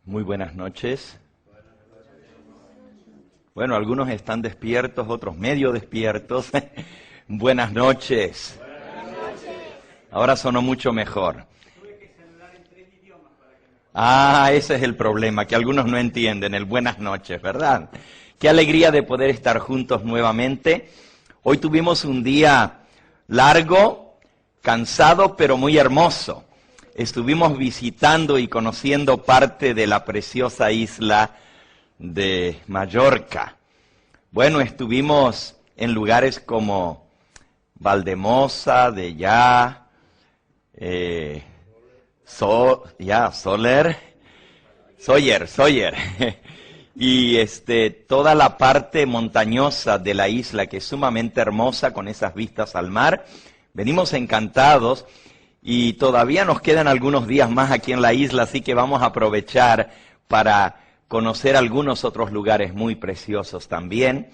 Muy buenas noches. Bueno, algunos están despiertos, otros medio despiertos. Buenas noches. Ahora sonó mucho mejor. Ese es el problema, que algunos no entienden el buenas noches, ¿verdad? Qué alegría de poder estar juntos nuevamente. Hoy tuvimos un día largo, cansado, pero muy hermoso. Estuvimos visitando y conociendo parte de la preciosa isla de Mallorca. Bueno, estuvimos en lugares como Valdemosa, Sóller. Y toda la parte montañosa de la isla, que es sumamente hermosa, con esas vistas al mar. Venimos encantados y todavía nos quedan algunos días más aquí en la isla, así que vamos a aprovechar para conocer algunos otros lugares muy preciosos también.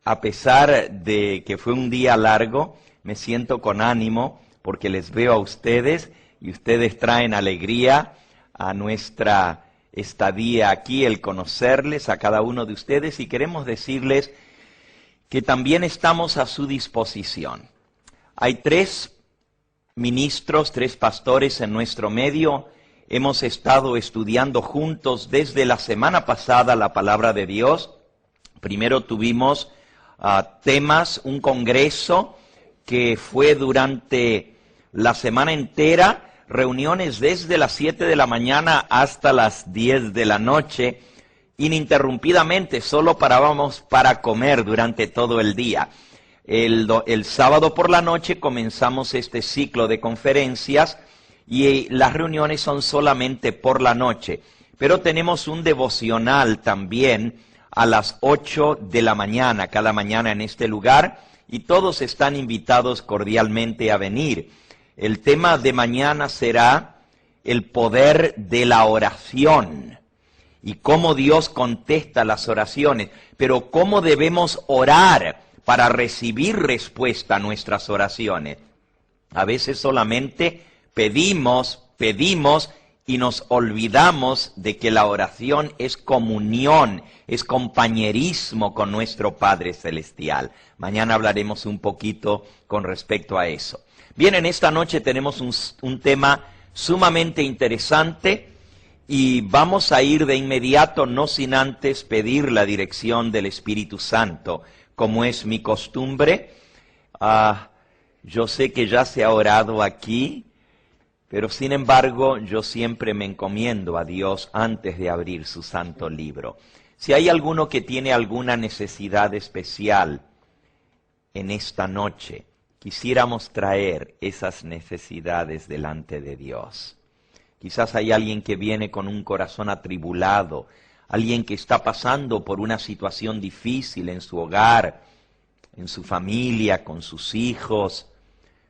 A pesar de que fue un día largo, me siento con ánimo porque les veo a ustedes y ustedes traen alegría a nuestra estadía aquí, el conocerles a cada uno de ustedes, y queremos decirles que también estamos a su disposición. Hay 3 ministros, 3 pastores en nuestro medio. Hemos estado estudiando juntos desde la semana pasada la palabra de Dios. Primero tuvimos temas, un congreso que fue durante la semana entera, reuniones desde las 7 de la mañana hasta las 10 de la noche, ininterrumpidamente, solo parábamos para comer durante todo el día. El sábado por la noche comenzamos este ciclo de conferencias y las reuniones son solamente por la noche. Pero tenemos un devocional también a las 8 de la mañana, cada mañana en este lugar, y todos están invitados cordialmente a venir. El tema de mañana será el poder de la oración y cómo Dios contesta las oraciones, pero cómo debemos orar para recibir respuesta a nuestras oraciones. A veces solamente pedimos y nos olvidamos de que la oración es comunión, es compañerismo con nuestro Padre Celestial. Mañana hablaremos un poquito con respecto a eso. Bien, en esta noche tenemos un tema sumamente interesante y vamos a ir de inmediato, no sin antes pedir la dirección del Espíritu Santo, como es mi costumbre. Yo sé que ya se ha orado aquí, pero sin embargo yo siempre me encomiendo a Dios antes de abrir su santo libro. Si hay alguno que tiene alguna necesidad especial en esta noche, quisiéramos traer esas necesidades delante de Dios. Quizás hay alguien que viene con un corazón atribulado, alguien que está pasando por una situación difícil en su hogar, en su familia, con sus hijos,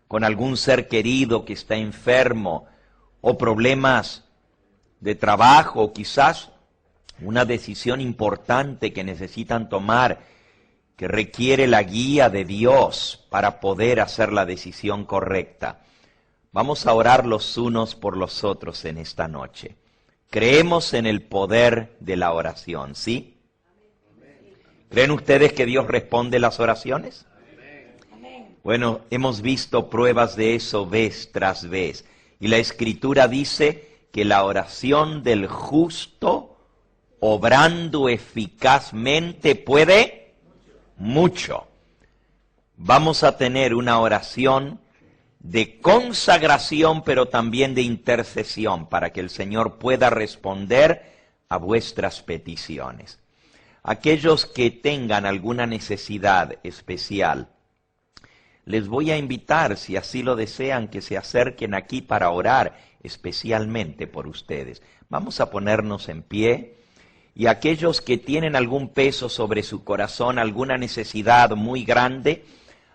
con algún ser querido que está enfermo, o problemas de trabajo, o quizás una decisión importante que necesitan tomar, que requiere la guía de Dios para poder hacer la decisión correcta. Vamos a orar los unos por los otros en esta noche. Creemos en el poder de la oración, ¿sí? ¿Creen ustedes que Dios responde las oraciones? Bueno, hemos visto pruebas de eso vez tras vez. Y la Escritura dice que la oración del justo, obrando eficazmente, puede mucho. Vamos a tener una oración de consagración, pero también de intercesión, para que el Señor pueda responder a vuestras peticiones. Aquellos que tengan alguna necesidad especial, les voy a invitar, si así lo desean, que se acerquen aquí para orar especialmente por ustedes. Vamos a ponernos en pie, y aquellos que tienen algún peso sobre su corazón, alguna necesidad muy grande,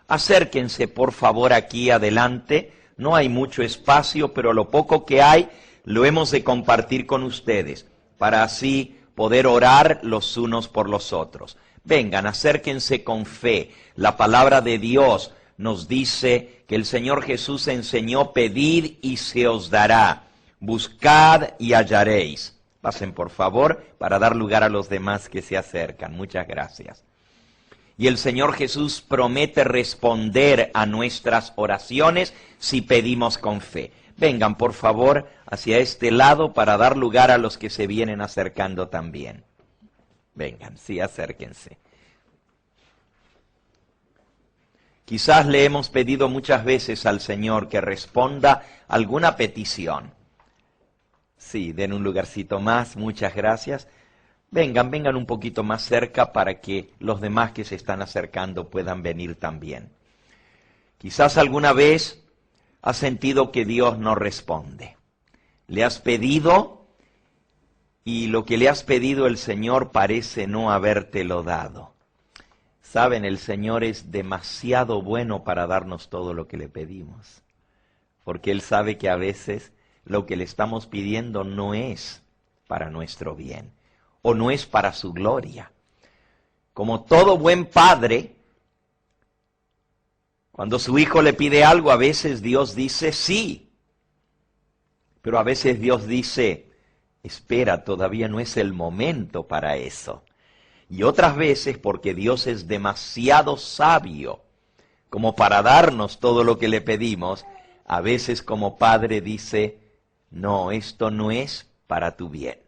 acérquense por favor aquí adelante. No hay mucho espacio, pero lo poco que hay lo hemos de compartir con ustedes, para así poder orar los unos por los otros. Vengan, acérquense con fe. La palabra de Dios nos dice que el Señor Jesús enseñó: pedid y se os dará, Buscad y hallaréis. Pasen por favor para dar lugar a los demás que se acercan. Muchas gracias. Y el Señor Jesús promete responder a nuestras oraciones si pedimos con fe. Vengan por favor hacia este lado para dar lugar a los que se vienen acercando también. Vengan, sí, acérquense. Quizás le hemos pedido muchas veces al Señor que responda alguna petición. Sí, den un lugarcito más, muchas gracias. Vengan un poquito más cerca para que los demás que se están acercando puedan venir también. Quizás alguna vez has sentido que Dios no responde. Le has pedido y lo que le has pedido el Señor parece no habértelo dado. Saben, el Señor es demasiado bueno para darnos todo lo que le pedimos, porque Él sabe que a veces lo que le estamos pidiendo no es para nuestro bien, o no es para su gloria. Como todo buen padre, cuando su hijo le pide algo, a veces Dios dice sí, pero a veces Dios dice, espera, todavía no es el momento para eso. Y otras veces, porque Dios es demasiado sabio como para darnos todo lo que le pedimos, a veces como padre dice, no, esto no es para tu bien.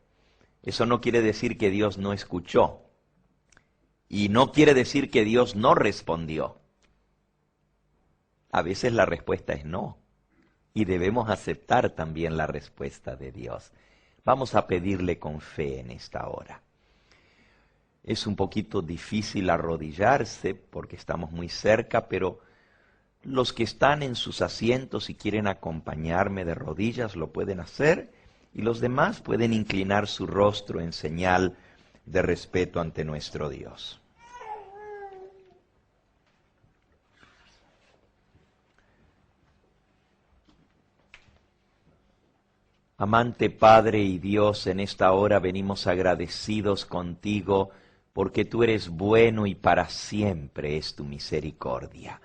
Eso no quiere decir que Dios no escuchó. Y no quiere decir que Dios no respondió. A veces la respuesta es no. Y debemos aceptar también la respuesta de Dios. Vamos a pedirle con fe en esta hora. Es un poquito difícil arrodillarse porque estamos muy cerca, pero los que están en sus asientos y quieren acompañarme de rodillas lo pueden hacer, y los demás pueden inclinar su rostro en señal de respeto ante nuestro Dios. Amante Padre y Dios, en esta hora venimos agradecidos contigo porque tú eres bueno y para siempre es tu misericordia.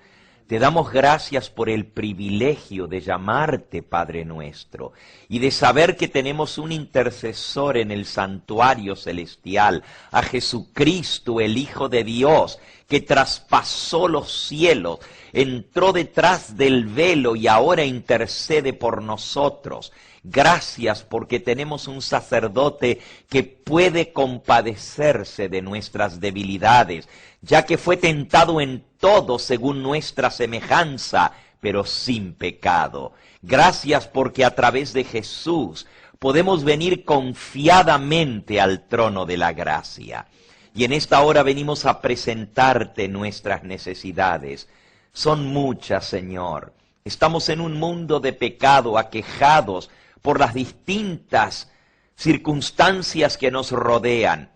Te damos gracias por el privilegio de llamarte Padre nuestro y de saber que tenemos un intercesor en el santuario celestial, a Jesucristo, el Hijo de Dios, que traspasó los cielos, entró detrás del velo y ahora intercede por nosotros. Gracias porque tenemos un sacerdote que puede compadecerse de nuestras debilidades, ya que fue tentado en todo según nuestra semejanza, pero sin pecado. Gracias porque a través de Jesús podemos venir confiadamente al trono de la gracia. Y en esta hora venimos a presentarte nuestras necesidades. Son muchas, Señor. Estamos en un mundo de pecado, aquejados por las distintas circunstancias que nos rodean.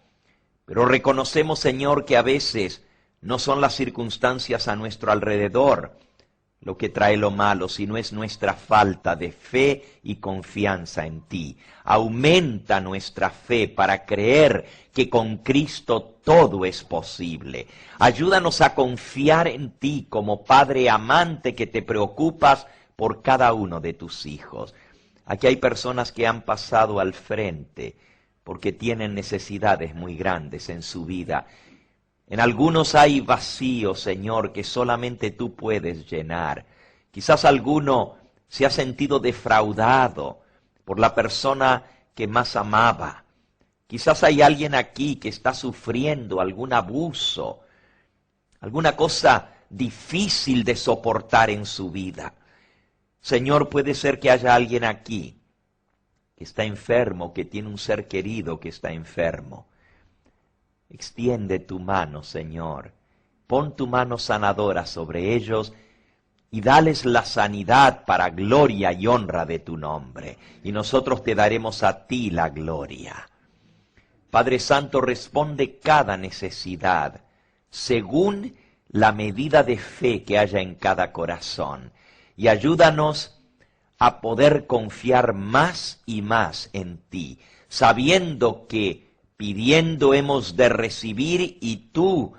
Pero reconocemos, Señor, que a veces no son las circunstancias a nuestro alrededor lo que trae lo malo, sino es nuestra falta de fe y confianza en ti. Aumenta nuestra fe para creer que con Cristo todo es posible. Ayúdanos a confiar en ti como Padre amante que te preocupas por cada uno de tus hijos. Aquí hay personas que han pasado al frente porque tienen necesidades muy grandes en su vida. En algunos hay vacíos, Señor, que solamente tú puedes llenar. Quizás alguno se ha sentido defraudado por la persona que más amaba. Quizás hay alguien aquí que está sufriendo algún abuso, alguna cosa difícil de soportar en su vida. Señor, puede ser que haya alguien aquí que está enfermo, que tiene un ser querido que está enfermo. Extiende tu mano, Señor. Pon tu mano sanadora sobre ellos y dales la sanidad para gloria y honra de tu nombre. Y nosotros te daremos a ti la gloria. Padre Santo, responde cada necesidad según la medida de fe que haya en cada corazón. Y ayúdanos a poder confiar más y más en ti, sabiendo que pidiendo hemos de recibir y tú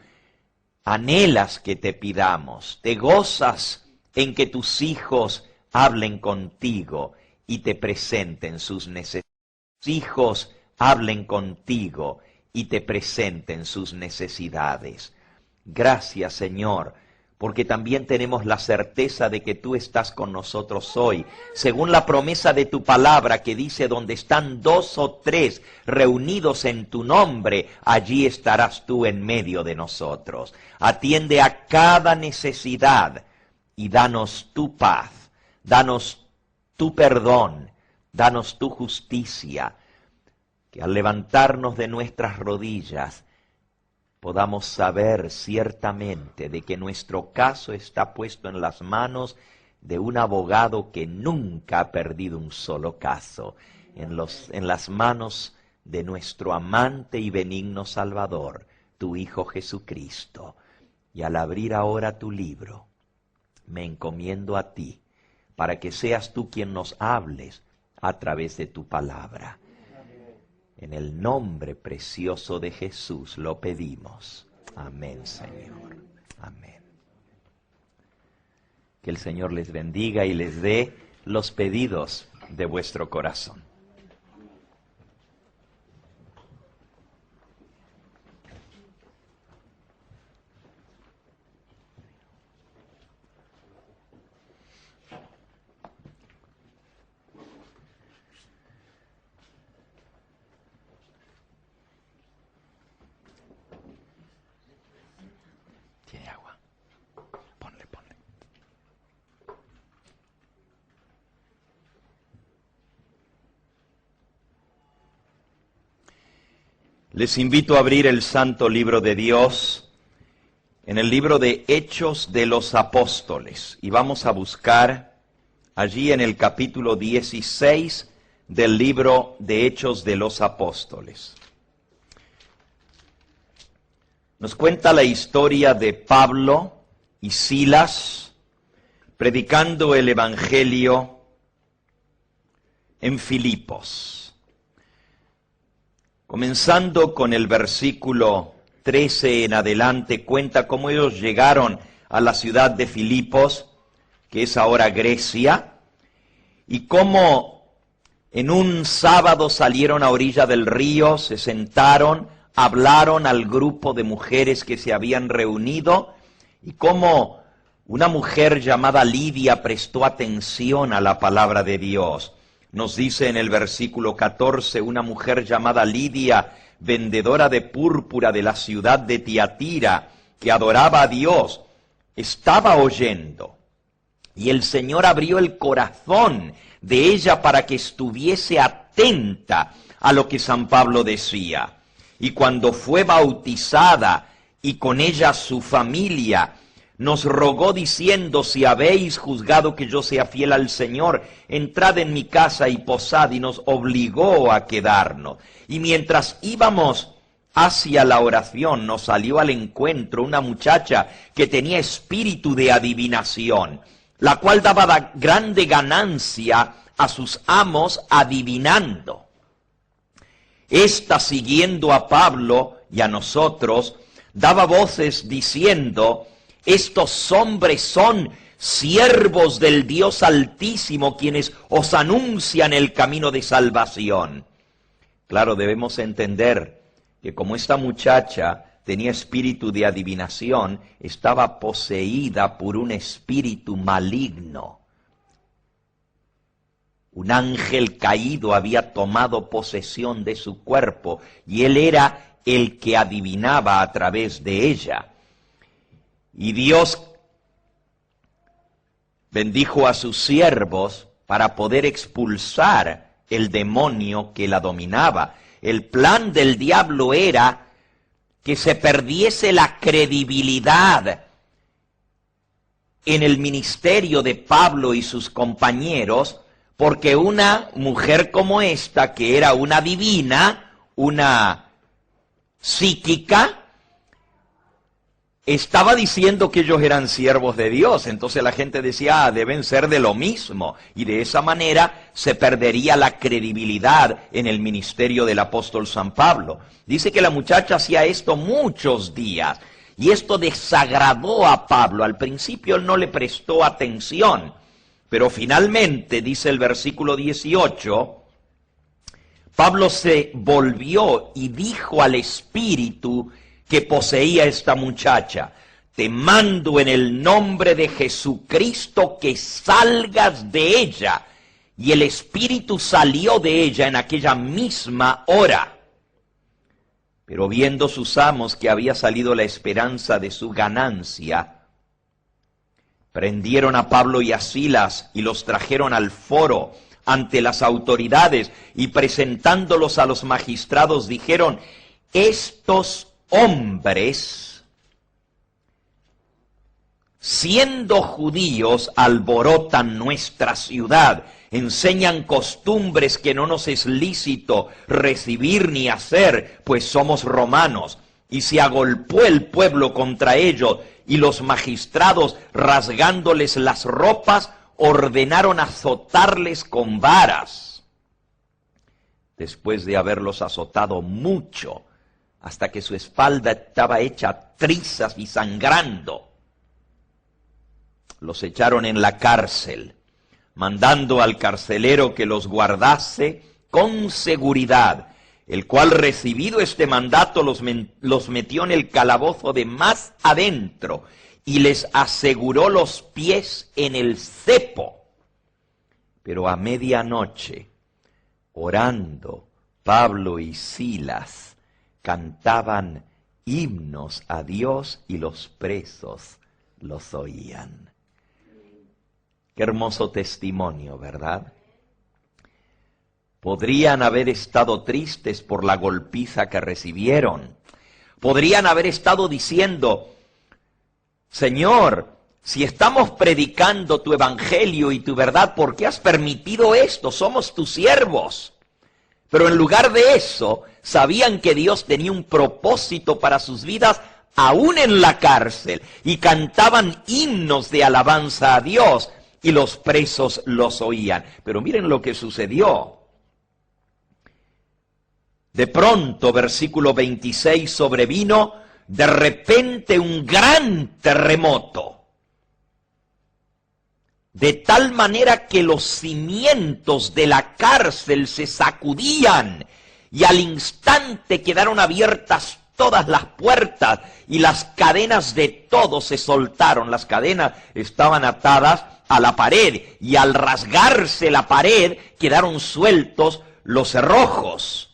anhelas que te pidamos. Te gozas en que tus hijos hablen contigo y te presenten sus necesidades. Hijos hablen contigo y te presenten sus necesidades. Gracias, Señor, porque también tenemos la certeza de que tú estás con nosotros hoy, según la promesa de tu palabra que dice, donde están 2 o 3 reunidos en tu nombre, allí estarás tú en medio de nosotros. Atiende a cada necesidad y danos tu paz, danos tu perdón, danos tu justicia, que al levantarnos de nuestras rodillas podamos saber ciertamente de que nuestro caso está puesto en las manos de un abogado que nunca ha perdido un solo caso, en las manos de nuestro amante y benigno Salvador, tu Hijo Jesucristo. Y al abrir ahora tu libro, me encomiendo a ti, para que seas tú quien nos hables a través de tu palabra. En el nombre precioso de Jesús lo pedimos. Amén, Señor. Amén. Que el Señor les bendiga y les dé los pedidos de vuestro corazón. Les invito a abrir el Santo Libro de Dios en el libro de Hechos de los Apóstoles. Y vamos a buscar allí en el capítulo 16 del libro de Hechos de los Apóstoles. Nos cuenta la historia de Pablo y Silas predicando el Evangelio en Filipos. Comenzando con el versículo 13 en adelante, cuenta cómo ellos llegaron a la ciudad de Filipos, que es ahora Grecia, y cómo en un sábado salieron a orilla del río, se sentaron, hablaron al grupo de mujeres que se habían reunido, y cómo una mujer llamada Lidia prestó atención a la palabra de Dios. Nos dice en el versículo 14, una mujer llamada Lidia, vendedora de púrpura de la ciudad de Tiatira, que adoraba a Dios, estaba oyendo. Y el Señor abrió el corazón de ella para que estuviese atenta a lo que San Pablo decía. Y cuando fue bautizada y con ella su familia, nos rogó diciendo, si habéis juzgado que yo sea fiel al Señor, entrad en mi casa y posad, y nos obligó a quedarnos. Y mientras íbamos hacia la oración, nos salió al encuentro una muchacha que tenía espíritu de adivinación, la cual daba grande ganancia a sus amos adivinando. Esta, siguiendo a Pablo y a nosotros, daba voces diciendo, estos hombres son siervos del Dios Altísimo, quienes os anuncian el camino de salvación. Claro, debemos entender que como esta muchacha tenía espíritu de adivinación, estaba poseída por un espíritu maligno. Un ángel caído había tomado posesión de su cuerpo y él era el que adivinaba a través de ella. Y Dios bendijo a sus siervos para poder expulsar el demonio que la dominaba. El plan del diablo era que se perdiese la credibilidad en el ministerio de Pablo y sus compañeros, porque una mujer como esta, que era una divina, una psíquica, estaba diciendo que ellos eran siervos de Dios. Entonces la gente decía, deben ser de lo mismo. Y de esa manera se perdería la credibilidad en el ministerio del apóstol San Pablo. Dice que la muchacha hacía esto muchos días. Y esto desagradó a Pablo. Al principio él no le prestó atención. Pero finalmente, dice el versículo 18, Pablo se volvió y dijo al espíritu que poseía esta muchacha: te mando en el nombre de Jesucristo que salgas de ella. Y el espíritu salió de ella en aquella misma hora. Pero viendo sus amos que había salido la esperanza de su ganancia, prendieron a Pablo y a Silas y los trajeron al foro ante las autoridades, y presentándolos a los magistrados dijeron: estos hombres, siendo judíos, alborotan nuestra ciudad, enseñan costumbres que no nos es lícito recibir ni hacer, pues somos romanos. Y se agolpó el pueblo contra ellos, y los magistrados, rasgándoles las ropas, ordenaron azotarles con varas. Después de haberlos azotado mucho, hasta que su espalda estaba hecha trizas y sangrando, los echaron en la cárcel, mandando al carcelero que los guardase con seguridad, el cual, recibido este mandato, los metió en el calabozo de más adentro y les aseguró los pies en el cepo. Pero a medianoche, orando, Pablo y Silas cantaban himnos a Dios y los presos los oían. Qué hermoso testimonio, ¿verdad? Podrían haber estado tristes por la golpiza que recibieron. Podrían haber estado diciendo: Señor, si estamos predicando tu evangelio y tu verdad, ¿por qué has permitido esto? Somos tus siervos. Pero en lugar de eso, sabían que Dios tenía un propósito para sus vidas, aún en la cárcel, y cantaban himnos de alabanza a Dios, y los presos los oían. Pero miren lo que sucedió. De pronto, versículo 26, sobrevino de repente un gran terremoto, de tal manera que los cimientos de la cárcel se sacudían, y al instante quedaron abiertas todas las puertas, y las cadenas de todos se soltaron. Las cadenas estaban atadas a la pared, y al rasgarse la pared quedaron sueltos los cerrojos.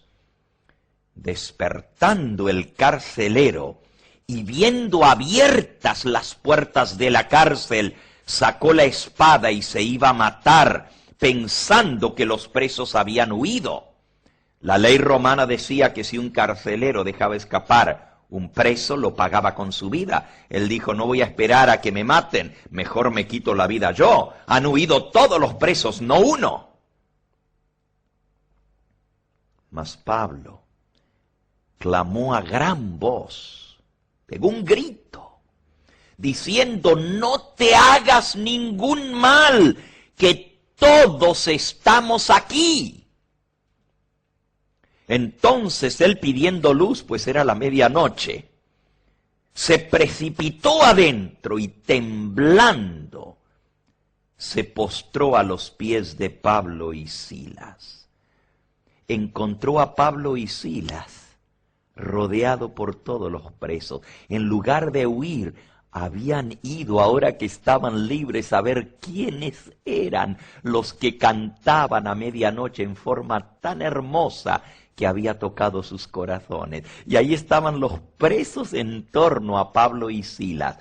Despertando el carcelero y viendo abiertas las puertas de la cárcel, sacó la espada y se iba a matar, pensando que los presos habían huido. La ley romana decía que si un carcelero dejaba escapar un preso, lo pagaba con su vida. Él dijo: no voy a esperar a que me maten, mejor me quito la vida yo. Han huido todos los presos, no uno. Mas Pablo clamó a gran voz, pegó un grito, diciendo: no te hagas ningún mal, que todos estamos aquí. Entonces él, pidiendo luz, pues era la medianoche, se precipitó adentro y temblando se postró a los pies de Pablo y Silas. Encontró a Pablo y Silas rodeado por todos los presos. En lugar de huir, habían ido, ahora que estaban libres, a ver quiénes eran los que cantaban a medianoche en forma tan hermosa que había tocado sus corazones. Y ahí estaban los presos en torno a Pablo y Silas.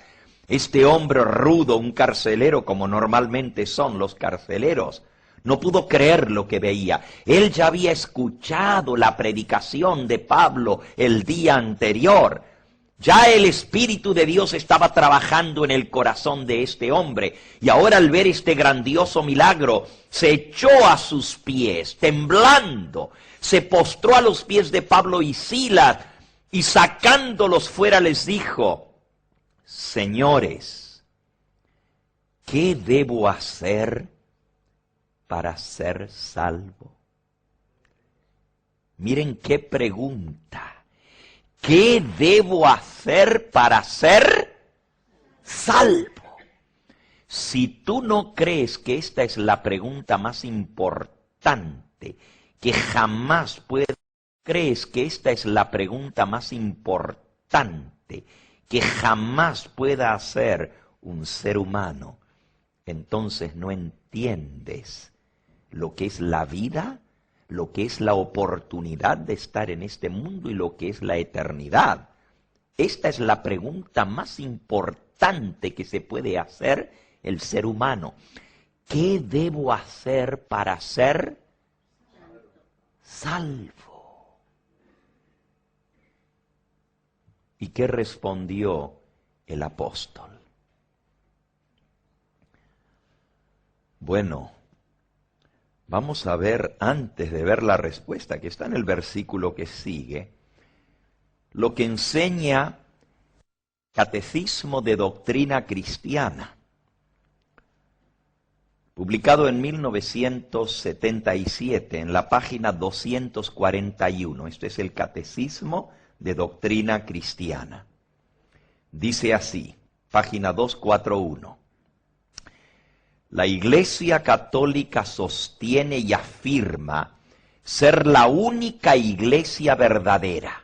Este hombre rudo, un carcelero, como normalmente son los carceleros, no pudo creer lo que veía. Él ya había escuchado la predicación de Pablo el día anterior. Ya el Espíritu de Dios estaba trabajando en el corazón de este hombre. Y ahora, al ver este grandioso milagro, se echó a sus pies, temblando. Se postró a los pies de Pablo y Silas, y sacándolos fuera les dijo: Señores, ¿qué debo hacer para ser salvo? Miren qué pregunta. ¿Qué debo hacer para ser salvo? Si tú no crees que esta es la pregunta más importante que jamás crees que esta es la pregunta más importante que jamás pueda hacer un ser humano, entonces no entiendes lo que es la vida, lo que es la oportunidad de estar en este mundo y lo que es la eternidad. Esta es la pregunta más importante que se puede hacer el ser humano. ¿Qué debo hacer para ser salvo? ¿Y qué respondió el apóstol? Bueno, vamos a ver, antes de ver la respuesta que está en el versículo que sigue, lo que enseña Catecismo de Doctrina Cristiana, publicado en 1977 en la página 241. Este es el Catecismo de Doctrina Cristiana. Dice así, página 241. La Iglesia Católica sostiene y afirma ser la única iglesia verdadera.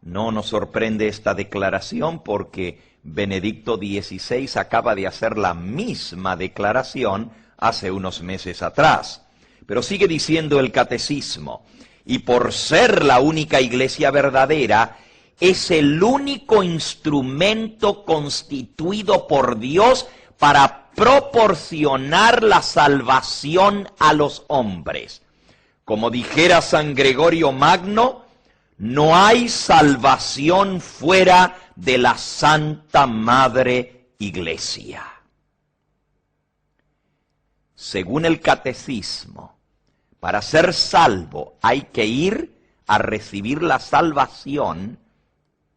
No nos sorprende esta declaración porque Benedicto XVI acaba de hacer la misma declaración hace unos meses atrás. Pero sigue diciendo el Catecismo, y por ser la única iglesia verdadera, es el único instrumento constituido por Dios para proporcionar la salvación a los hombres. Como dijera San Gregorio Magno, no hay salvación fuera de la Santa Madre Iglesia. Según el Catecismo, para ser salvo hay que ir a recibir la salvación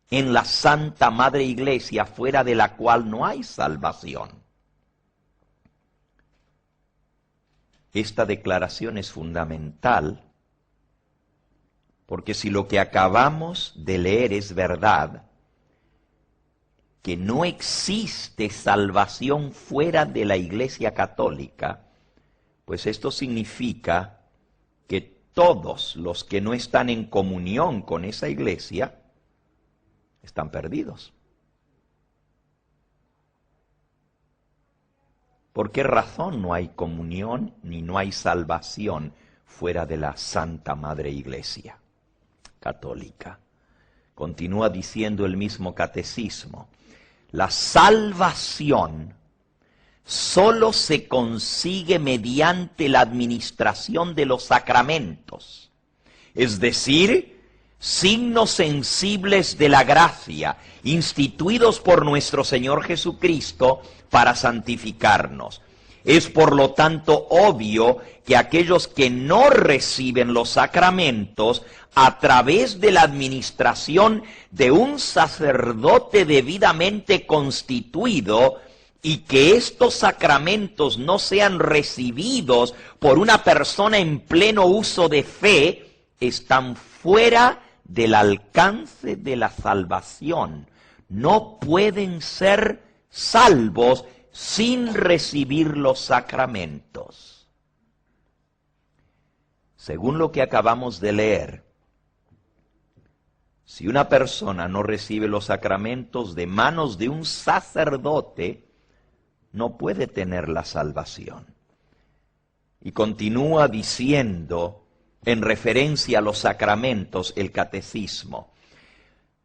en la Santa Madre Iglesia, fuera de la cual no hay salvación. Esta declaración es fundamental, porque si lo que acabamos de leer es verdad, que no existe salvación fuera de la Iglesia Católica, pues esto significa que todos los que no están en comunión con esa Iglesia están perdidos. ¿Por qué razón no hay comunión ni no hay salvación fuera de la Santa Madre Iglesia Católica? Continúa diciendo el mismo Catecismo, la salvación solo se consigue mediante la administración de los sacramentos, es decir, signos sensibles de la gracia, instituidos por nuestro Señor Jesucristo para santificarnos. Es por lo tanto obvio que aquellos que no reciben los sacramentos a través de la administración de un sacerdote debidamente constituido, y que estos sacramentos no sean recibidos por una persona en pleno uso de fe, están fuera del alcance de la salvación. No pueden ser salvos sin recibir los sacramentos. Según lo que acabamos de leer, si una persona no recibe los sacramentos de manos de un sacerdote, no puede tener la salvación. Y continúa diciendo, en referencia a los sacramentos, el Catecismo,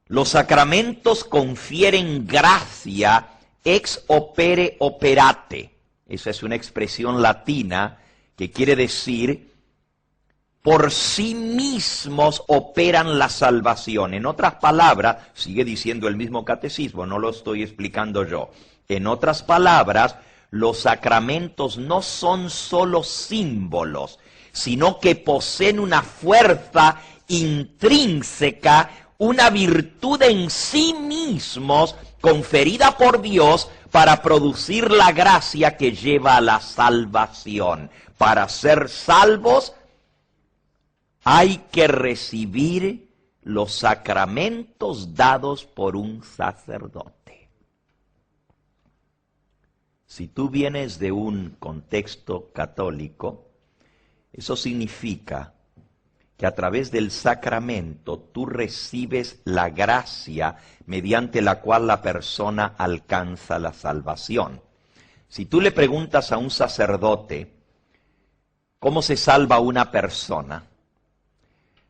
los sacramentos confieren gracia ex opere operate. Esa es una expresión latina que quiere decir por sí mismos operan la salvación. En otras palabras, sigue diciendo el mismo Catecismo, no lo estoy explicando yo. En otras palabras, los sacramentos no son solo símbolos, sino que poseen una fuerza intrínseca, una virtud en sí mismos, conferida por Dios para producir la gracia que lleva a la salvación. Para ser salvos hay que recibir los sacramentos dados por un sacerdote. Si tú vienes de un contexto católico, eso significa que a través del sacramento tú recibes la gracia mediante la cual la persona alcanza la salvación. Si tú le preguntas a un sacerdote cómo se salva una persona,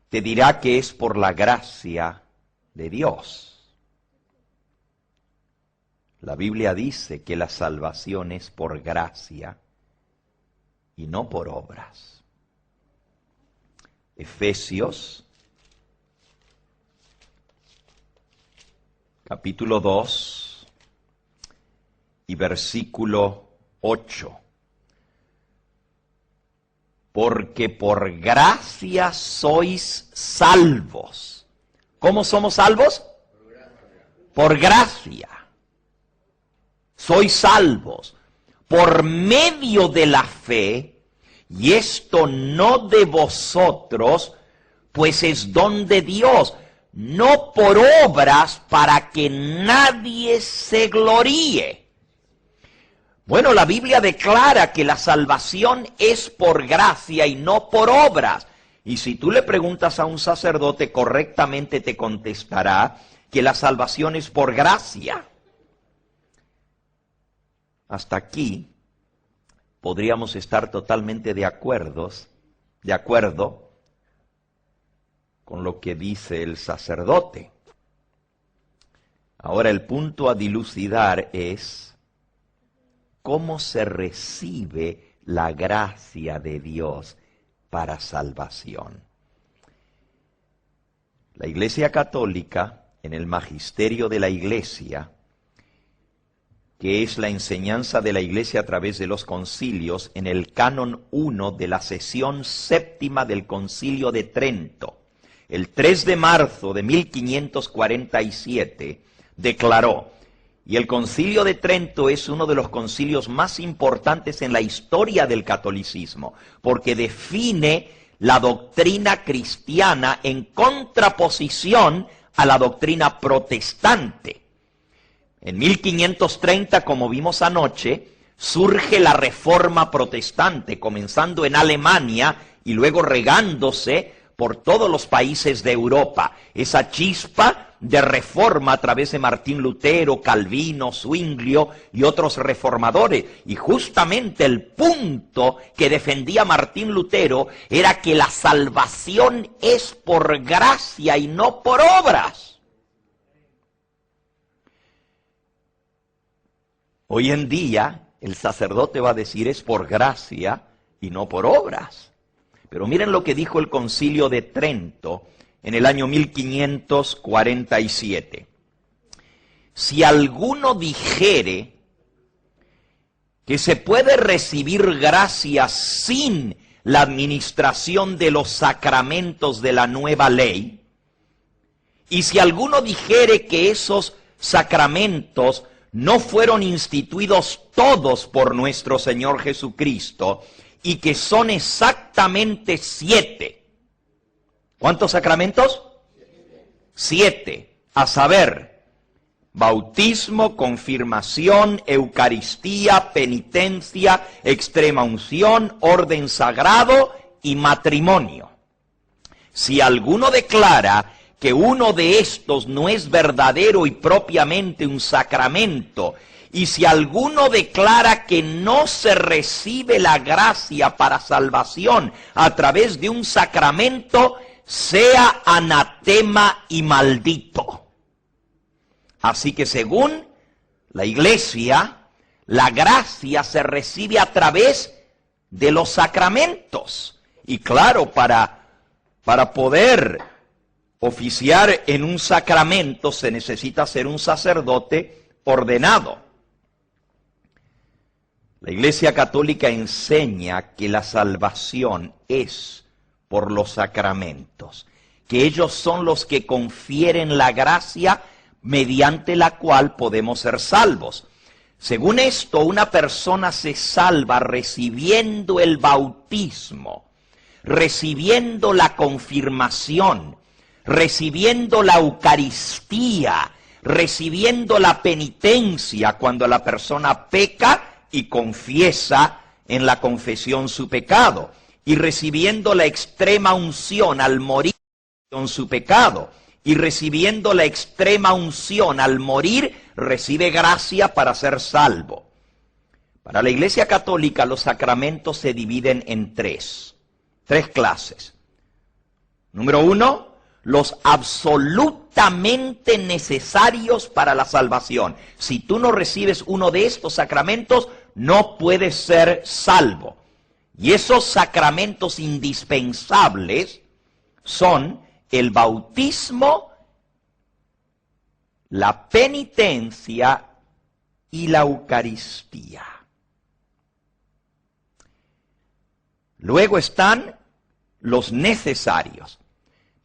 te dirá que es por la gracia de Dios. La Biblia dice que la salvación es por gracia y no por obras. Efesios, capítulo 2 y versículo 8. Porque por gracia sois salvos. ¿Cómo somos salvos? Por gracia. Sois salvos por medio de la fe, y esto no de vosotros, pues es don de Dios, no por obras para que nadie se gloríe. Bueno, la Biblia declara que la salvación es por gracia y no por obras. Y si tú le preguntas a un sacerdote, correctamente te contestará que la salvación es por gracia. Hasta aquí podríamos estar totalmente de acuerdo con lo que dice el sacerdote. Ahora el punto a dilucidar es cómo se recibe la gracia de Dios para salvación. La Iglesia Católica, en el magisterio de la Iglesia, que es la enseñanza de la Iglesia a través de los concilios, en el canon 1 de la sesión séptima del Concilio de Trento, el 3 de marzo de 1547, declaró, y el Concilio de Trento es uno de los concilios más importantes en la historia del catolicismo, porque define la doctrina cristiana en contraposición a la doctrina protestante. En 1530, como vimos anoche, surge la Reforma Protestante, comenzando en Alemania y luego regándose por todos los países de Europa. Esa chispa de reforma a través de Martín Lutero, Calvino, Zwinglio y otros reformadores. Y justamente el punto que defendía Martín Lutero era que la salvación es por gracia y no por obras. Hoy en día, el sacerdote va a decir es por gracia y no por obras. Pero miren lo que dijo el Concilio de Trento en el año 1547. Si alguno dijere que se puede recibir gracia sin la administración de los sacramentos de la nueva ley, y si alguno dijere que esos sacramentos no fueron instituidos todos por nuestro Señor Jesucristo, y que son exactamente 7. ¿Cuántos sacramentos? 7. A saber, bautismo, confirmación, Eucaristía, penitencia, extrema unción, orden sagrado y matrimonio. Si alguno declara que uno de estos no es verdadero y propiamente un sacramento, y si alguno declara que no se recibe la gracia para salvación a través de un sacramento, sea anatema y maldito. Así que según la Iglesia, la gracia se recibe a través de los sacramentos. Y claro, para poder oficiar en un sacramento se necesita ser un sacerdote ordenado. La Iglesia Católica enseña que la salvación es por los sacramentos, que ellos son los que confieren la gracia mediante la cual podemos ser salvos. Según esto, una persona se salva recibiendo el bautismo, recibiendo la confirmación, recibiendo la Eucaristía, recibiendo la penitencia cuando la persona peca y confiesa en la confesión su pecado, y recibiendo la extrema unción al morir con su pecado, y recibiendo la extrema unción al morir, recibe gracia para ser salvo. Para la Iglesia Católica los sacramentos se dividen en tres clases. Número 1, los absolutamente necesarios para la salvación. Si tú no recibes uno de estos sacramentos, no puedes ser salvo. Y esos sacramentos indispensables son el bautismo, la penitencia y la Eucaristía. Luego están los necesarios.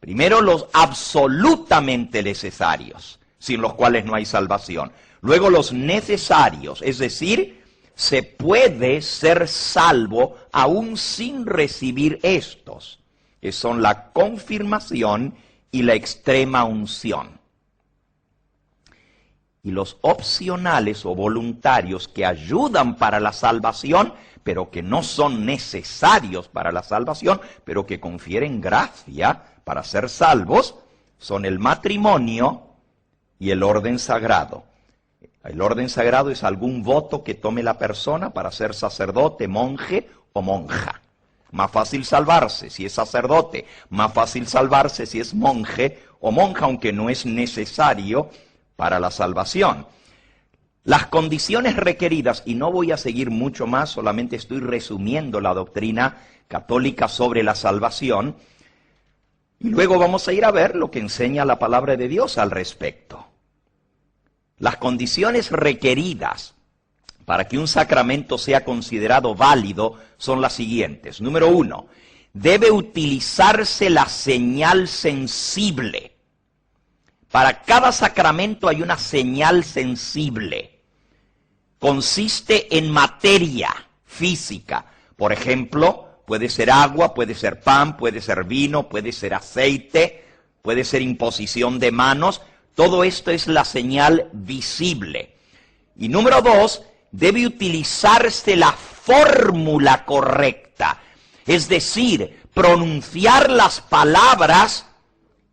Primero los absolutamente necesarios, sin los cuales no hay salvación. Luego los necesarios, es decir, se puede ser salvo aún sin recibir estos, que son la confirmación y la extrema unción. Y los opcionales o voluntarios que ayudan para la salvación, pero que no son necesarios para la salvación, pero que confieren gracia para ser salvos, son el matrimonio y el orden sagrado. El orden sagrado es algún voto que tome la persona para ser sacerdote, monje o monja. Más fácil salvarse si es sacerdote, más fácil salvarse si es monje o monja, aunque no es necesario para la salvación. Las condiciones requeridas, y no voy a seguir mucho más, solamente estoy resumiendo la doctrina católica sobre la salvación, y luego vamos a ir a ver lo que enseña la palabra de Dios al respecto. Las condiciones requeridas para que un sacramento sea considerado válido son las siguientes. Número 1, debe utilizarse la señal sensible. Para cada sacramento hay una señal sensible. Consiste en materia física. Por ejemplo, puede ser agua, puede ser pan, puede ser vino, puede ser aceite, puede ser imposición de manos. Todo esto es la señal visible. Y número 2, debe utilizarse la fórmula correcta. Es decir, pronunciar las palabras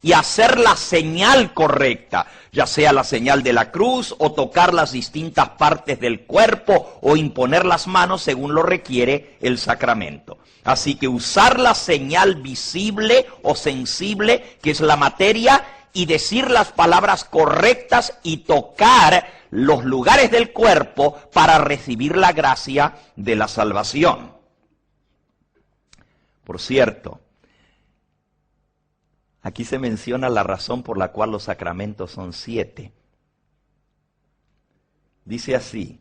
y hacer la señal correcta, ya sea la señal de la cruz o tocar las distintas partes del cuerpo o imponer las manos según lo requiere el sacramento. Así que usar la señal visible o sensible, que es la materia, y decir las palabras correctas y tocar los lugares del cuerpo para recibir la gracia de la salvación. Por cierto, aquí se menciona la razón por la cual los sacramentos son 7. Dice así,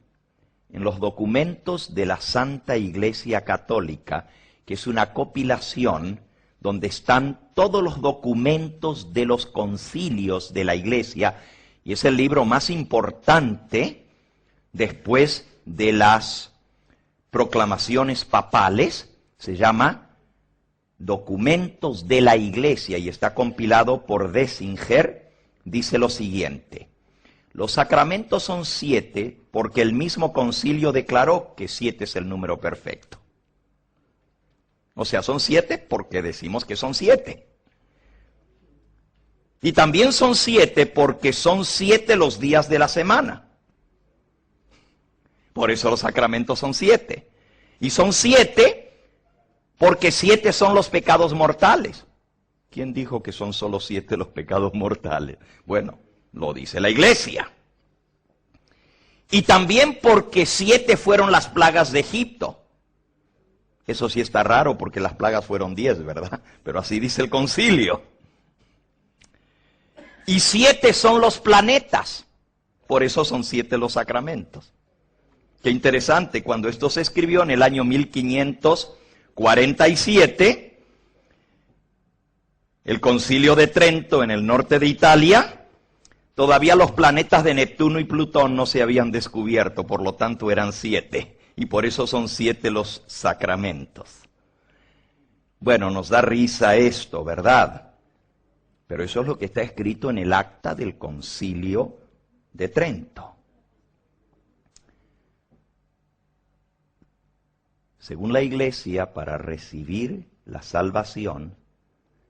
en los documentos de la Santa Iglesia Católica, que es una compilación donde están todos los documentos de los concilios de la Iglesia, y es el libro más importante después de las proclamaciones papales, se llama Documentos de la Iglesia, y está compilado por Dessinger. Dice lo siguiente: los sacramentos son 7 porque el mismo concilio declaró que 7 es el número perfecto. O sea, son 7 porque decimos que son 7. Y también son 7 porque son 7 los días de la semana. Por eso los sacramentos son 7. Y son 7 porque 7 son los pecados mortales. ¿Quién dijo que son solo 7 los pecados mortales? Bueno, lo dice la Iglesia. Y también porque 7 fueron las plagas de Egipto. Eso sí está raro porque las plagas fueron 10, ¿verdad? Pero así dice el concilio. Y 7 son los planetas. Por eso son 7 los sacramentos. Qué interesante, cuando esto se escribió en el año 1547, el concilio de Trento en el norte de Italia, todavía los planetas de Neptuno y Plutón no se habían descubierto, por lo tanto eran 7. Y por eso son 7 los sacramentos. Bueno, nos da risa esto, ¿verdad? Pero eso es lo que está escrito en el acta del concilio de Trento. Según la Iglesia, para recibir la salvación,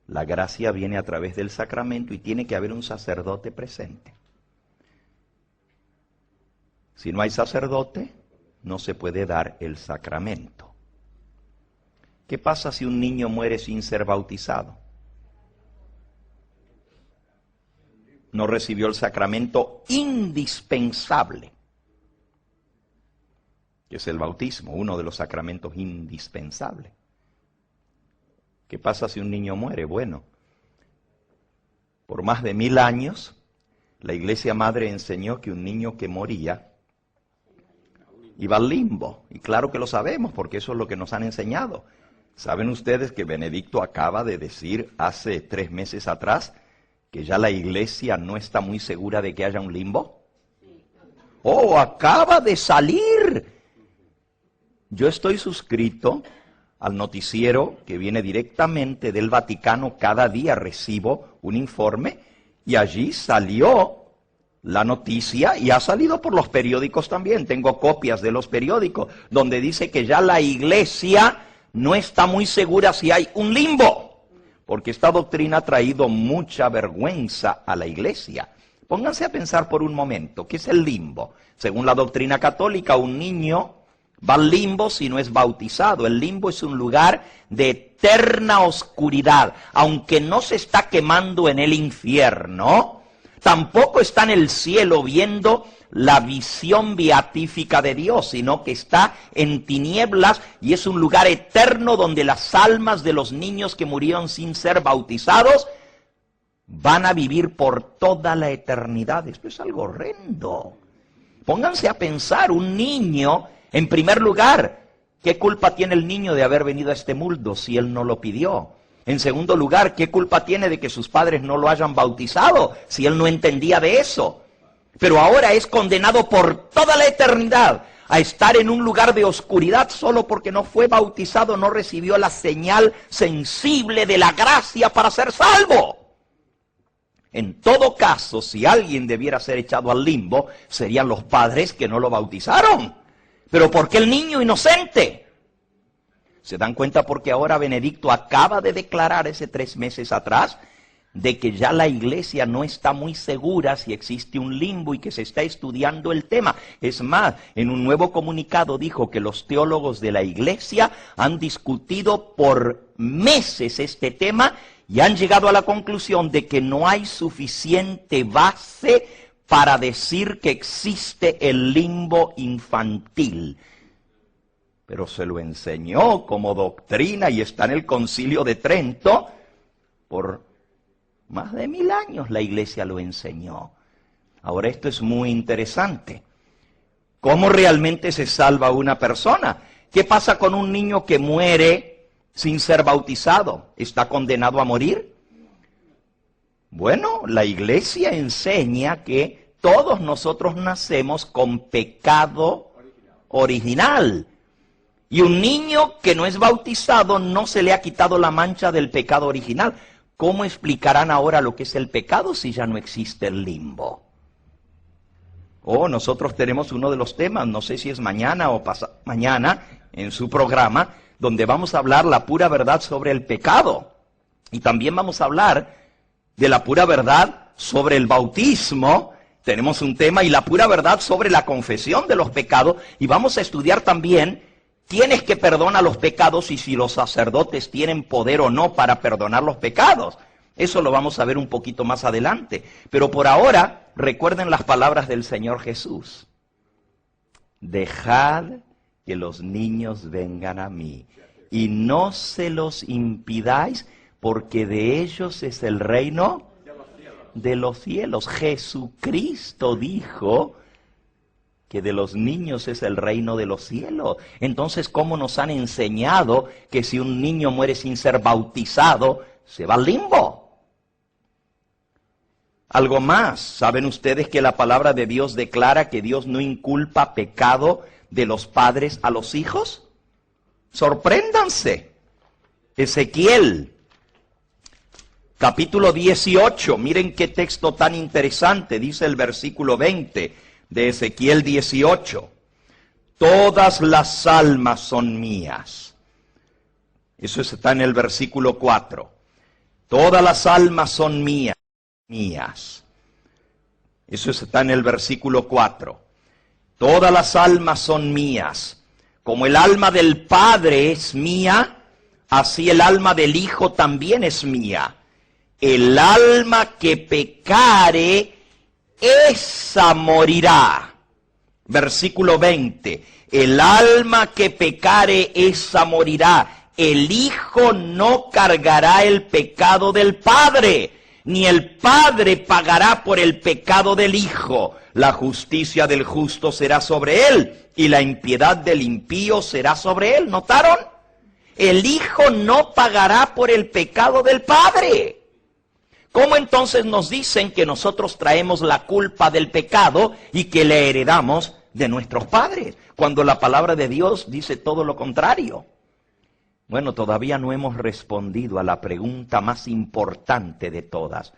la gracia viene a través del sacramento y tiene que haber un sacerdote presente. Si no hay sacerdote, no se puede dar el sacramento. ¿Qué pasa si un niño muere sin ser bautizado? No recibió el sacramento indispensable, que es el bautismo, uno de los sacramentos indispensables. ¿Qué pasa si un niño muere? Bueno, por más de 1000 años, la Iglesia Madre enseñó que un niño que moría iba al limbo. Y claro que lo sabemos, porque eso es lo que nos han enseñado. ¿Saben ustedes que Benedicto acaba de decir hace 3 meses atrás que ya la Iglesia no está muy segura de que haya un limbo? ¡Oh, acaba de salir! Yo estoy suscrito al noticiero que viene directamente del Vaticano. Cada día recibo un informe y allí salió la noticia y ha salido por los periódicos también. Tengo copias de los periódicos donde dice que ya la Iglesia no está muy segura si hay un limbo, porque esta doctrina ha traído mucha vergüenza a la Iglesia. Pónganse a pensar por un momento, ¿qué es el limbo? Según la doctrina católica, un niño va al limbo si no es bautizado. El limbo es un lugar de eterna oscuridad. Aunque no se está quemando en el infierno, tampoco está en el cielo viendo la visión beatífica de Dios, sino que está en tinieblas y es un lugar eterno donde las almas de los niños que murieron sin ser bautizados van a vivir por toda la eternidad. Esto es algo horrendo. Pónganse a pensar, un niño, en primer lugar, ¿qué culpa tiene el niño de haber venido a este mundo si él no lo pidió? En segundo lugar, ¿qué culpa tiene de que sus padres no lo hayan bautizado si él no entendía de eso? Pero ahora es condenado por toda la eternidad a estar en un lugar de oscuridad solo porque no fue bautizado, no recibió la señal sensible de la gracia para ser salvo. En todo caso, si alguien debiera ser echado al limbo, serían los padres que no lo bautizaron. ¿Pero por qué el niño inocente? ¿Se dan cuenta? Porque ahora Benedicto acaba de declarar hace 3 meses atrás de que ya la Iglesia no está muy segura si existe un limbo y que se está estudiando el tema. Es más, en un nuevo comunicado dijo que los teólogos de la Iglesia han discutido por meses este tema y han llegado a la conclusión de que no hay suficiente base para decir que existe el limbo infantil. Pero se lo enseñó como doctrina y está en el Concilio de Trento. Por más de 1000 años la Iglesia lo enseñó. Ahora esto es muy interesante. ¿Cómo realmente se salva una persona? ¿Qué pasa con un niño que muere sin ser bautizado? ¿Está condenado a morir? Bueno, la Iglesia enseña que todos nosotros nacemos con pecado original. Y un niño que no es bautizado no se le ha quitado la mancha del pecado original. ¿Cómo explicarán ahora lo que es el pecado si ya no existe el limbo? Nosotros tenemos uno de los temas, no sé si es mañana o mañana, en su programa, donde vamos a hablar la pura verdad sobre el pecado. Y también vamos a hablar de la pura verdad sobre el bautismo. Tenemos un tema y la pura verdad sobre la confesión de los pecados. Y vamos a estudiar también quién es que perdona los pecados y si los sacerdotes tienen poder o no para perdonar los pecados. Eso lo vamos a ver un poquito más adelante. Pero por ahora, recuerden las palabras del Señor Jesús. Dejad que los niños vengan a mí y no se los impidáis, porque de ellos es el reino de los cielos. Jesucristo dijo que de los niños es el reino de los cielos. Entonces, ¿cómo nos han enseñado que si un niño muere sin ser bautizado, se va al limbo? Algo más, ¿saben ustedes que la palabra de Dios declara que Dios no inculpa pecado de los padres a los hijos? Sorpréndanse. Ezequiel, capítulo 18, miren qué texto tan interesante, dice el versículo 20 de Ezequiel 18. todas las almas son mías. Eso está en el versículo 4. Todas las almas son mías. Eso está en el versículo 4. Todas las almas son mías. Como el alma del Padre es mía, así el alma del Hijo también es mía. El alma que pecare, esa morirá. Versículo 20. El alma que pecare, esa morirá. El Hijo no cargará el pecado del Padre, ni el Padre pagará por el pecado del Hijo. La justicia del justo será sobre él, y la impiedad del impío será sobre él. ¿Notaron? El Hijo no pagará por el pecado del Padre. ¿Cómo entonces nos dicen que nosotros traemos la culpa del pecado y que le heredamos de nuestros padres, cuando la palabra de Dios dice todo lo contrario? Bueno, todavía no hemos respondido a la pregunta más importante de todas.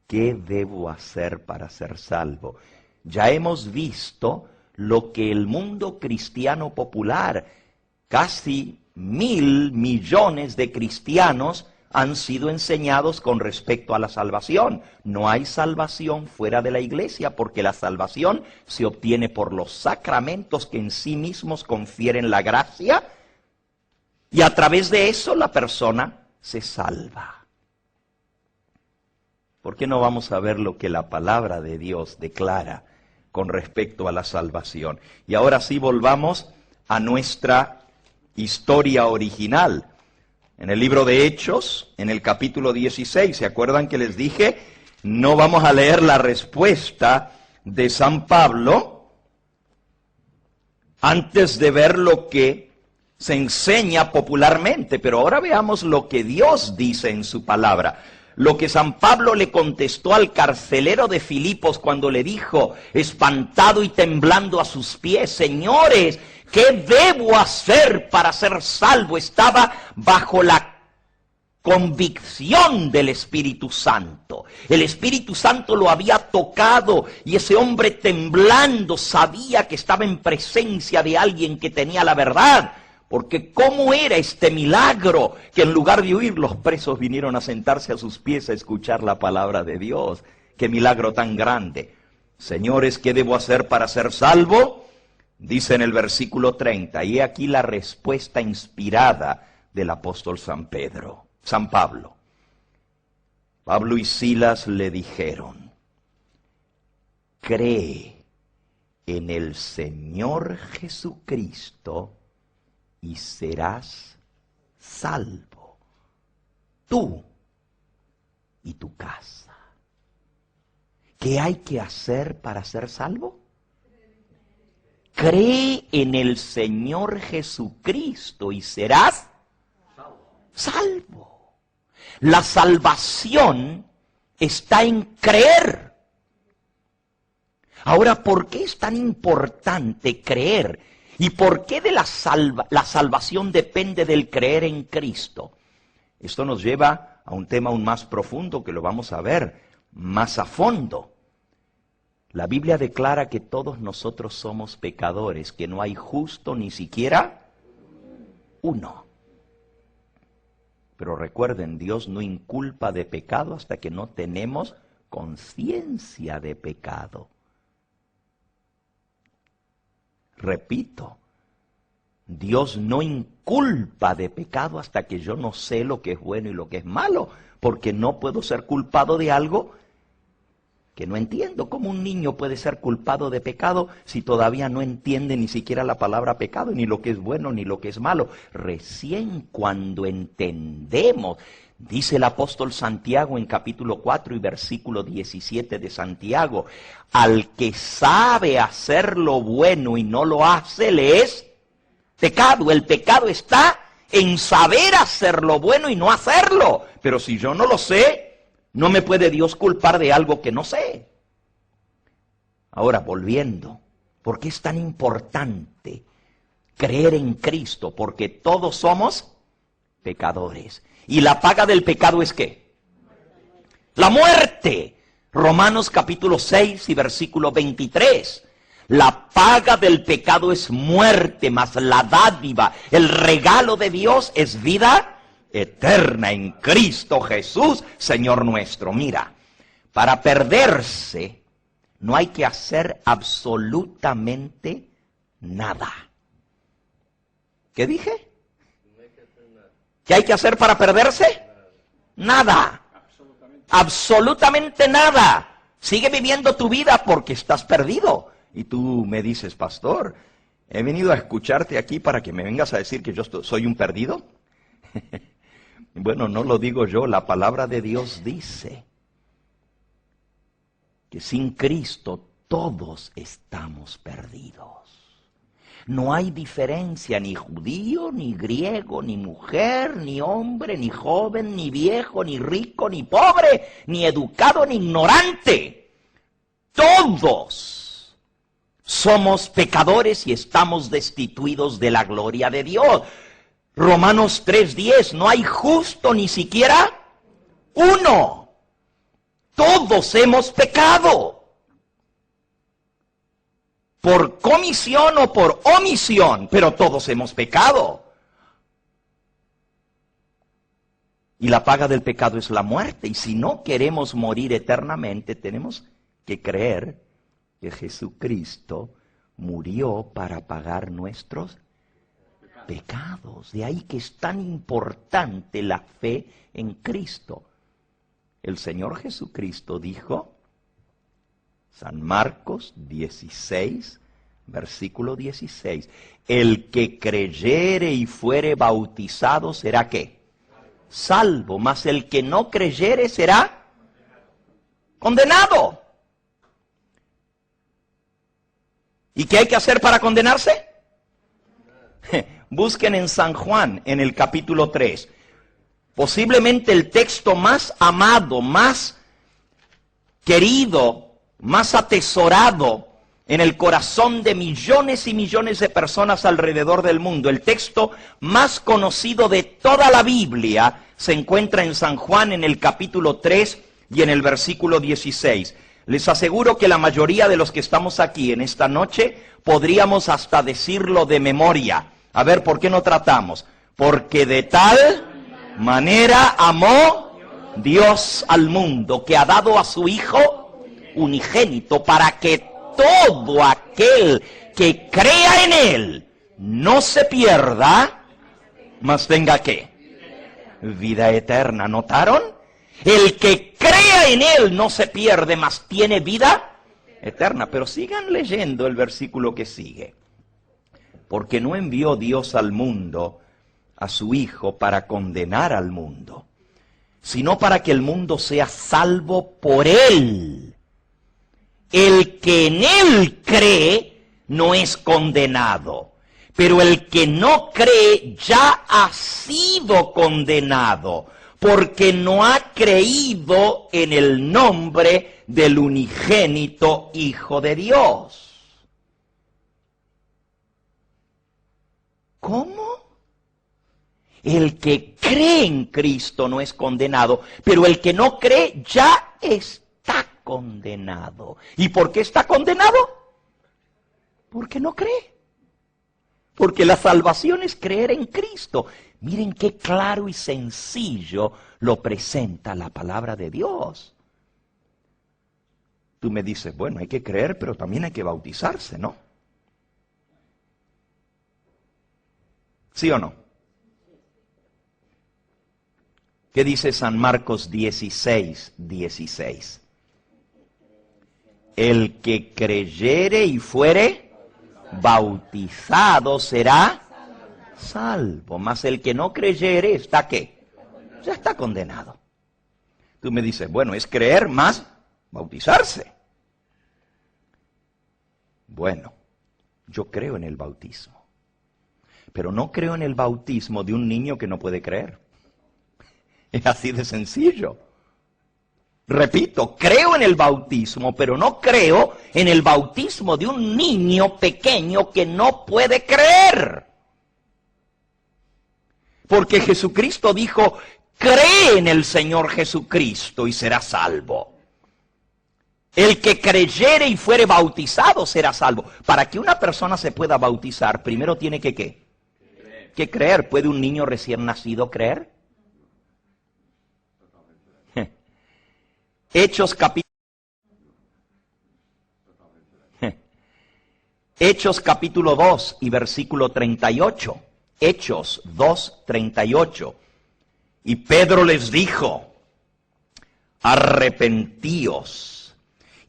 ¿Qué debo hacer para ser salvo? Ya hemos visto lo que el mundo cristiano popular, casi 1.000 millones de cristianos, han sido enseñados con respecto a la salvación. No hay salvación fuera de la iglesia, porque la salvación se obtiene por los sacramentos que en sí mismos confieren la gracia, y a través de eso la persona se salva. ¿Por qué no vamos a ver lo que la palabra de Dios declara con respecto a la salvación? Y ahora sí volvamos a nuestra historia original. En el libro de Hechos, en el capítulo 16, ¿se acuerdan que les dije? No vamos a leer la respuesta de San Pablo antes de ver lo que se enseña popularmente, pero ahora veamos lo que Dios dice en su palabra. Lo que San Pablo le contestó al carcelero de Filipos cuando le dijo, espantado y temblando a sus pies, señores, ¿qué debo hacer para ser salvo? Estaba bajo la convicción del Espíritu Santo. El Espíritu Santo lo había tocado y ese hombre temblando sabía que estaba en presencia de alguien que tenía la verdad. Porque ¿cómo era este milagro? Que en lugar de huir, los presos vinieron a sentarse a sus pies a escuchar la palabra de Dios. ¡Qué milagro tan grande! Señores, ¿qué debo hacer para ser salvo? Dice en el versículo 30, y he aquí la respuesta inspirada del apóstol San Pablo. Pablo y Silas le dijeron, cree en el Señor Jesucristo y serás salvo, tú y tu casa. ¿Qué hay que hacer para ser salvo? Cree en el Señor Jesucristo y serás salvo. La salvación está en creer. Ahora, ¿por qué es tan importante creer? ¿Y por qué de la salvación depende del creer en Cristo? Esto nos lleva a un tema aún más profundo que lo vamos a ver más a fondo. La Biblia declara que todos nosotros somos pecadores, que no hay justo ni siquiera uno. Pero recuerden, Dios no inculpa de pecado hasta que no tenemos conciencia de pecado. Repito, Dios no inculpa de pecado hasta que yo no sé lo que es bueno y lo que es malo, porque no puedo ser culpado de algo que no entiendo. ¿Cómo un niño puede ser culpado de pecado si todavía no entiende ni siquiera la palabra pecado, ni lo que es bueno ni lo que es malo? Recién cuando entendemos, dice el apóstol Santiago en capítulo 4 y versículo 17 de Santiago, al que sabe hacer lo bueno y no lo hace, le es pecado. El pecado está en saber hacer lo bueno y no hacerlo. Pero si yo no lo sé, no me puede Dios culpar de algo que no sé. Ahora, volviendo, ¿por qué es tan importante creer en Cristo? Porque todos somos pecadores. ¿Y la paga del pecado es qué? La muerte. Romanos capítulo 6 y versículo 23. La paga del pecado es muerte, mas la dádiva, el regalo de Dios es vida eterna en Cristo Jesús, Señor nuestro. Mira, para perderse no hay que hacer absolutamente nada. ¿Qué dije? ¿Qué hay que hacer para perderse? Nada. Absolutamente nada. Sigue viviendo tu vida porque estás perdido. Y tú me dices, pastor, he venido a escucharte aquí para que me vengas a decir que yo soy un perdido. Bueno, no lo digo yo, la palabra de Dios dice que sin Cristo todos estamos perdidos. No hay diferencia, ni judío, ni griego, ni mujer, ni hombre, ni joven, ni viejo, ni rico, ni pobre, ni educado, ni ignorante. Todos somos pecadores y estamos destituidos de la gloria de Dios. Romanos 3:10, no hay justo ni siquiera uno. Todos hemos pecado. Por comisión o por omisión, pero todos hemos pecado. Y la paga del pecado es la muerte. Y si no queremos morir eternamente, tenemos que creer que Jesucristo murió para pagar nuestros pecados. De ahí que es tan importante la fe en Cristo. El Señor Jesucristo dijo, San Marcos 16, versículo 16, el que creyere y fuere bautizado será ¿qué? Salvo, mas el que no creyere será condenado. ¿Y qué hay que hacer para condenarse? Busquen en San Juan, en el capítulo 3. Posiblemente el texto más amado, más querido, más atesorado en el corazón de millones y millones de personas alrededor del mundo. El texto más conocido de toda la Biblia se encuentra en San Juan, en el capítulo 3 y en el versículo 16. Les aseguro que la mayoría de los que estamos aquí en esta noche podríamos hasta decirlo de memoria. A ver, ¿por qué no tratamos? Porque de tal manera amó Dios al mundo, que ha dado a su Hijo unigénito, para que todo aquel que crea en Él no se pierda, mas tenga ¿qué? Vida eterna. ¿Notaron? El que crea en Él no se pierde, mas tiene vida eterna. Pero sigan leyendo el versículo que sigue. Porque no envió Dios al mundo a su Hijo para condenar al mundo, sino para que el mundo sea salvo por Él. El que en Él cree no es condenado, pero el que no cree ya ha sido condenado, porque no ha creído en el nombre del unigénito Hijo de Dios. ¿Cómo? El que cree en Cristo no es condenado, pero el que no cree ya está condenado. ¿Y por qué está condenado? Porque no cree. Porque la salvación es creer en Cristo. Miren qué claro y sencillo lo presenta la palabra de Dios. Tú me dices, bueno, hay que creer, pero también hay que bautizarse, ¿no? ¿Sí o no? ¿Qué dice San Marcos 16, 16? El que creyere y fuere bautizado será salvo, mas el que no creyere está ¿qué? Ya está condenado. Tú me dices, bueno, es creer más bautizarse. Bueno, yo creo en el bautismo, pero no creo en el bautismo de un niño que no puede creer. Es así de sencillo. Repito, creo en el bautismo, pero no creo en el bautismo de un niño pequeño que no puede creer. Porque Jesucristo dijo, cree en el Señor Jesucristo y serás salvo. El que creyere y fuere bautizado será salvo. Para que una persona se pueda bautizar, primero tiene que ¿qué? Que creer. ¿Puede un niño recién nacido creer? Hechos capítulo 2 y versículo 38. Hechos 2, 38. Y Pedro les dijo, arrepentíos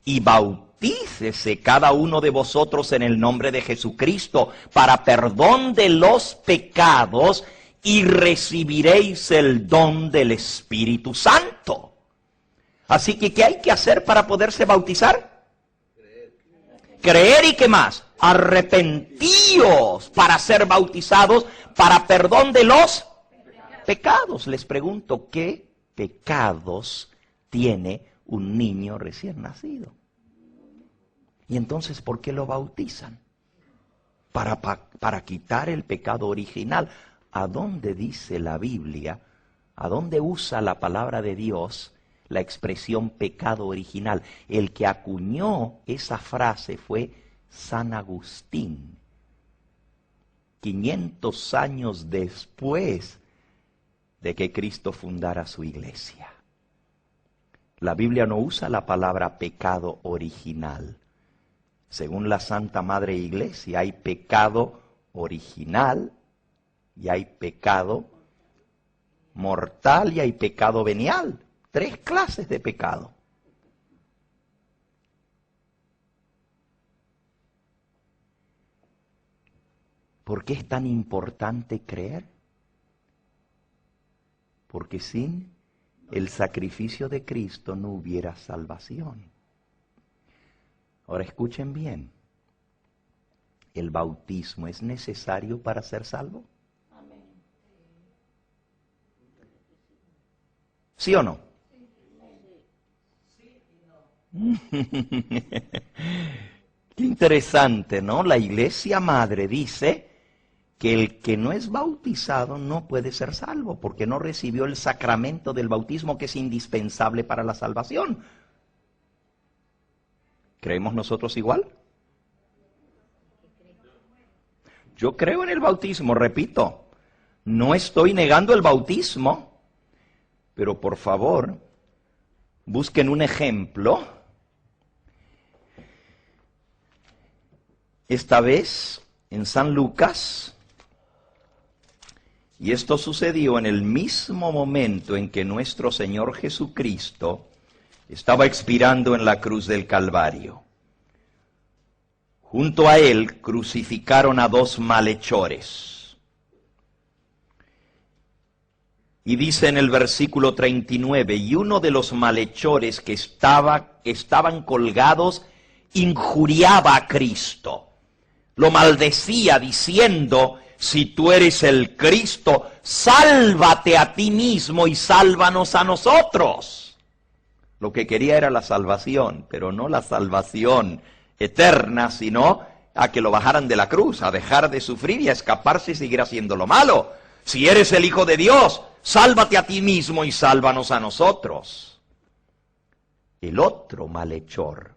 y bautícese cada uno de vosotros en el nombre de Jesucristo para perdón de los pecados y recibiréis el don del Espíritu Santo. Así que, ¿qué hay que hacer para poderse bautizar? Creer y ¿qué más? Arrepentíos para ser bautizados para perdón de los pecados. Les pregunto, ¿qué pecados tiene un niño recién nacido? Y entonces, ¿por qué lo bautizan? Para quitar el pecado original. ¿A dónde dice la Biblia? ¿A dónde usa la palabra de Dios la expresión pecado original? El que acuñó esa frase fue San Agustín. 500 años después de que Cristo fundara su iglesia. La Biblia no usa la palabra pecado original. Según la Santa Madre Iglesia, hay pecado original y hay pecado mortal y hay pecado venial. 3 clases de pecado. ¿Por qué es tan importante creer? Porque sin el sacrificio de Cristo no hubiera salvación. Ahora escuchen bien. ¿El bautismo es necesario para ser salvo? ¿Sí o no? Qué interesante, ¿no? La Iglesia Madre dice que el que no es bautizado no puede ser salvo, porque no recibió el sacramento del bautismo que es indispensable para la salvación. ¿Creemos nosotros igual? Yo creo en el bautismo, repito. No estoy negando el bautismo, pero por favor, busquen un ejemplo. Esta vez en San Lucas, y esto sucedió en el mismo momento en que nuestro Señor Jesucristo estaba expirando en la cruz del Calvario. Junto a él crucificaron a 2 malhechores. Y dice en el versículo 39, y uno de los malhechores que estaban colgados injuriaba a Cristo. Lo maldecía diciendo, si tú eres el Cristo, sálvate a ti mismo y sálvanos a nosotros. Lo que quería era la salvación, pero no la salvación eterna, sino a que lo bajaran de la cruz, a dejar de sufrir y a escaparse y seguir haciendo lo malo. Si eres el Hijo de Dios, sálvate a ti mismo y sálvanos a nosotros. El otro malhechor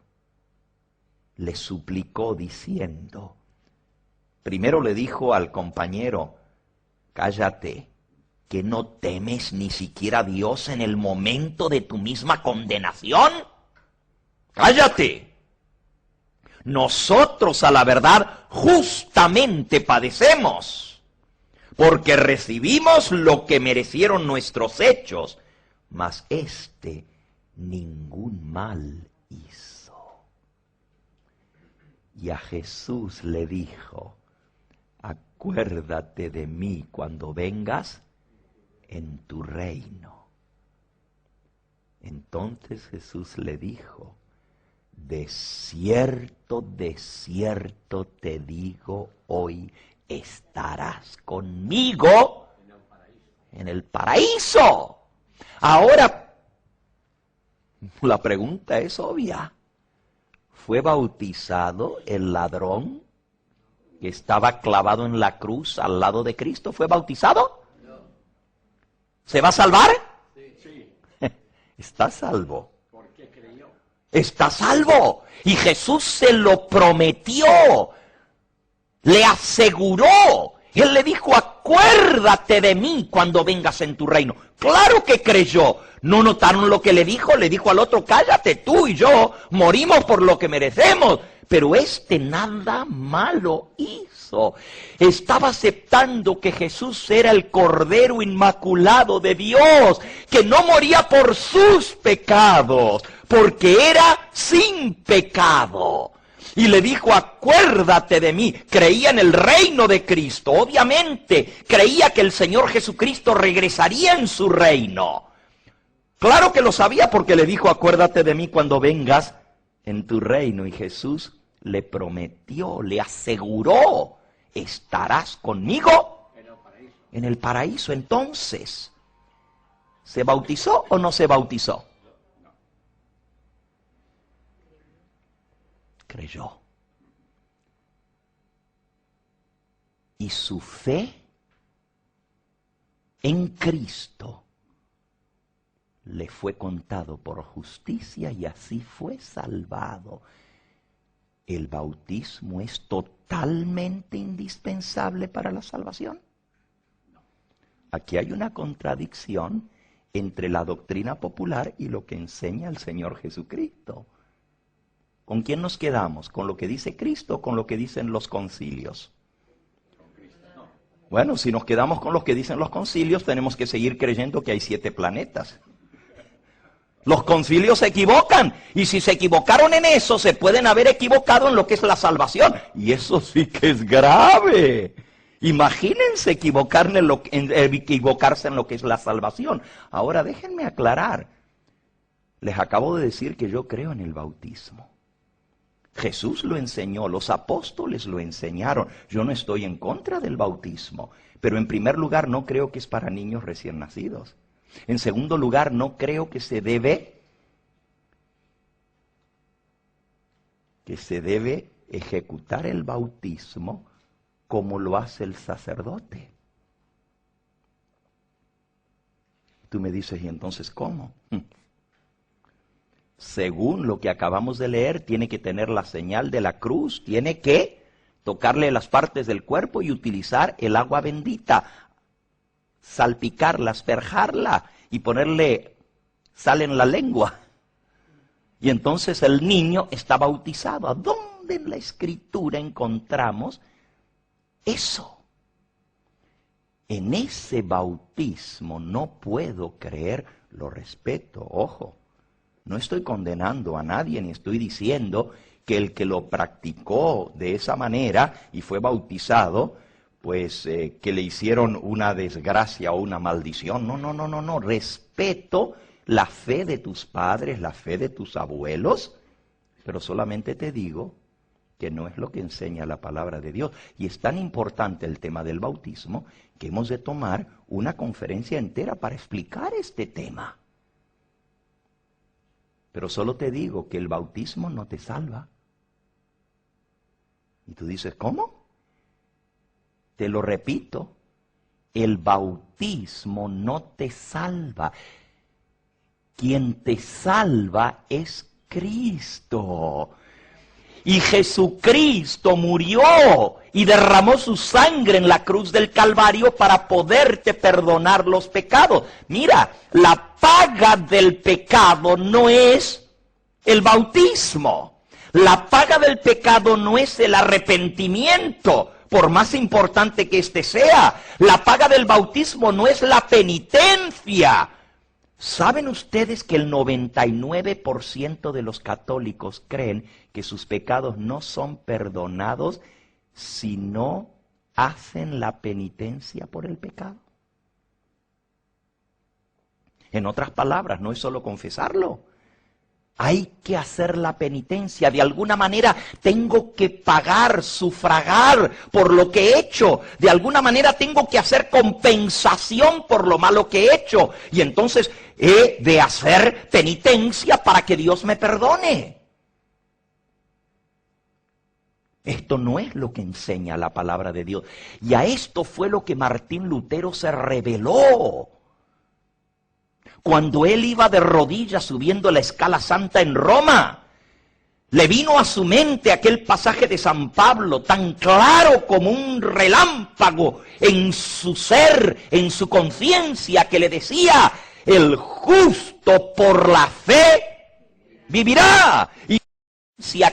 le suplicó diciendo, primero le dijo al compañero, cállate, que no temes ni siquiera a Dios en el momento de tu misma condenación. Cállate. Nosotros a la verdad justamente padecemos, porque recibimos lo que merecieron nuestros hechos, mas éste ningún mal hizo. Y a Jesús le dijo, acuérdate de mí cuando vengas en tu reino. Entonces Jesús le dijo, de cierto te digo, hoy estarás conmigo en el paraíso. Ahora, la pregunta es obvia. ¿Fue bautizado el ladrón que estaba clavado en la cruz al lado de Cristo? ¿Fue bautizado? No. ¿Se va a salvar? Sí. Está salvo. ¿Por qué creyó? está salvo. Y Jesús se lo prometió, le aseguró. Él le dijo, acuérdate de mí cuando vengas en tu reino. Claro que creyó. ¿No notaron lo que le dijo? Le dijo al otro, cállate, tú y yo morimos por lo que merecemos. Pero este nada malo hizo. Estaba aceptando que Jesús era el Cordero Inmaculado de Dios, que no moría por sus pecados, porque era sin pecado. Y le dijo, acuérdate de mí. Creía en el reino de Cristo, obviamente. Creía que el Señor Jesucristo regresaría en su reino. Claro que lo sabía porque le dijo, acuérdate de mí cuando vengas en tu reino. Y Jesús le prometió, le aseguró, estarás conmigo en el paraíso. Entonces, ¿se bautizó o no se bautizó? Creyó. Y su fe en Cristo le fue contado por justicia y así fue salvado. ¿El bautismo es totalmente indispensable para la salvación? Aquí hay una contradicción entre la doctrina popular y lo que enseña el Señor Jesucristo. ¿Con quién nos quedamos? ¿Con lo que dice Cristo o con lo que dicen los concilios? Bueno, si nos quedamos con lo que dicen los concilios, tenemos que seguir creyendo que hay 7 planetas. Los concilios se equivocan, y si se equivocaron en eso, se pueden haber equivocado en lo que es la salvación. Y eso sí que es grave. Imagínense equivocarse en lo que es la salvación. Ahora déjenme aclarar. Les acabo de decir que yo creo en el bautismo. Jesús lo enseñó, los apóstoles lo enseñaron. Yo no estoy en contra del bautismo, pero en primer lugar no creo que es para niños recién nacidos. En segundo lugar, no creo que se debe ejecutar el bautismo como lo hace el sacerdote. Tú me dices, ¿y entonces cómo? Según lo que acabamos de leer, tiene que tener la señal de la cruz, tiene que tocarle las partes del cuerpo y utilizar el agua bendita, salpicarla, asperjarla y ponerle sal en la lengua. Y entonces el niño está bautizado. ¿A dónde en la Escritura encontramos eso? En ese bautismo no puedo creer, lo respeto, ojo. No estoy condenando a nadie ni estoy diciendo que el que lo practicó de esa manera y fue bautizado, pues que le hicieron una desgracia o una maldición. No. Respeto la fe de tus padres, la fe de tus abuelos, pero solamente te digo que no es lo que enseña la palabra de Dios. Y es tan importante el tema del bautismo que hemos de tomar una conferencia entera para explicar este tema. Pero solo te digo que el bautismo no te salva. Y tú dices, ¿cómo? Te lo repito, el bautismo no te salva. Quien te salva es Cristo. Y Jesucristo murió y derramó su sangre en la cruz del Calvario para poderte perdonar los pecados. Mira, la paga del pecado no es el bautismo. La paga del pecado no es el arrepentimiento, por más importante que éste sea. La paga del bautismo no es la penitencia. ¿Saben ustedes que el 99% de los católicos creen que sus pecados no son perdonados si no hacen la penitencia por el pecado? En otras palabras, no es solo confesarlo. Hay que hacer la penitencia. De alguna manera tengo que pagar, sufragar por lo que he hecho. De alguna manera tengo que hacer compensación por lo malo que he hecho. Y entonces he de hacer penitencia para que Dios me perdone. Esto no es lo que enseña la palabra de Dios. Y a esto fue lo que Martín Lutero se rebeló. Cuando él iba de rodillas subiendo la escala santa en Roma, le vino a su mente aquel pasaje de San Pablo, tan claro como un relámpago en su ser, en su conciencia, que le decía: el justo por la fe vivirá. Y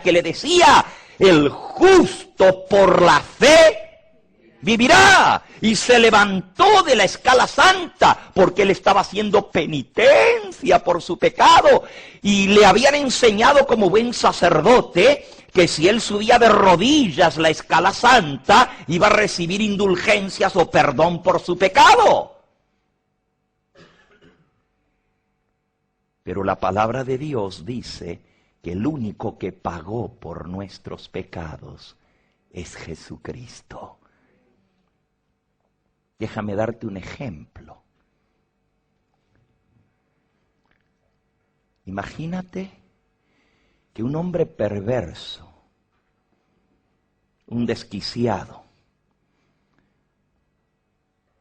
que le decía: el justo por la fe vivirá. Y se levantó de la escala santa porque él estaba haciendo penitencia por su pecado. Y le habían enseñado como buen sacerdote que si él subía de rodillas la escala santa, iba a recibir indulgencias o perdón por su pecado. Pero la palabra de Dios dice que el único que pagó por nuestros pecados es Jesucristo. Déjame darte un ejemplo. Imagínate que un hombre perverso, un desquiciado,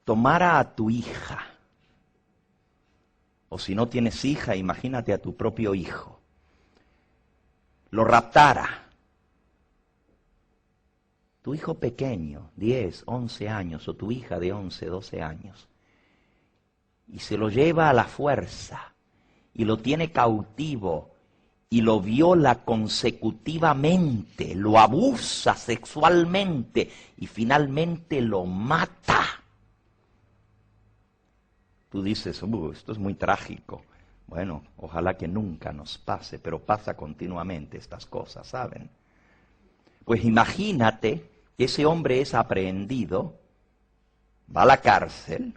tomara a tu hija, o si no tienes hija, imagínate a tu propio hijo, lo raptara. Tu hijo pequeño, 10, 11 años, o tu hija de 11, 12 años, y se lo lleva a la fuerza, y lo tiene cautivo, y lo viola consecutivamente, lo abusa sexualmente, y finalmente lo mata. Tú dices: esto es muy trágico. Bueno, ojalá que nunca nos pase, pero pasa continuamente estas cosas, ¿saben? Pues imagínate que ese hombre es aprehendido, va a la cárcel,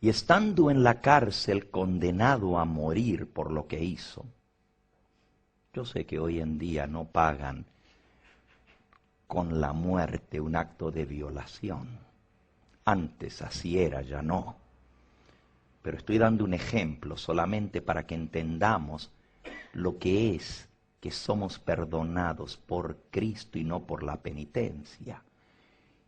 y estando en la cárcel condenado a morir por lo que hizo. Yo sé que hoy en día no pagan con la muerte un acto de violación. Antes así era, ya no. Pero estoy dando un ejemplo solamente para que entendamos lo que es que somos perdonados por Cristo y no por la penitencia.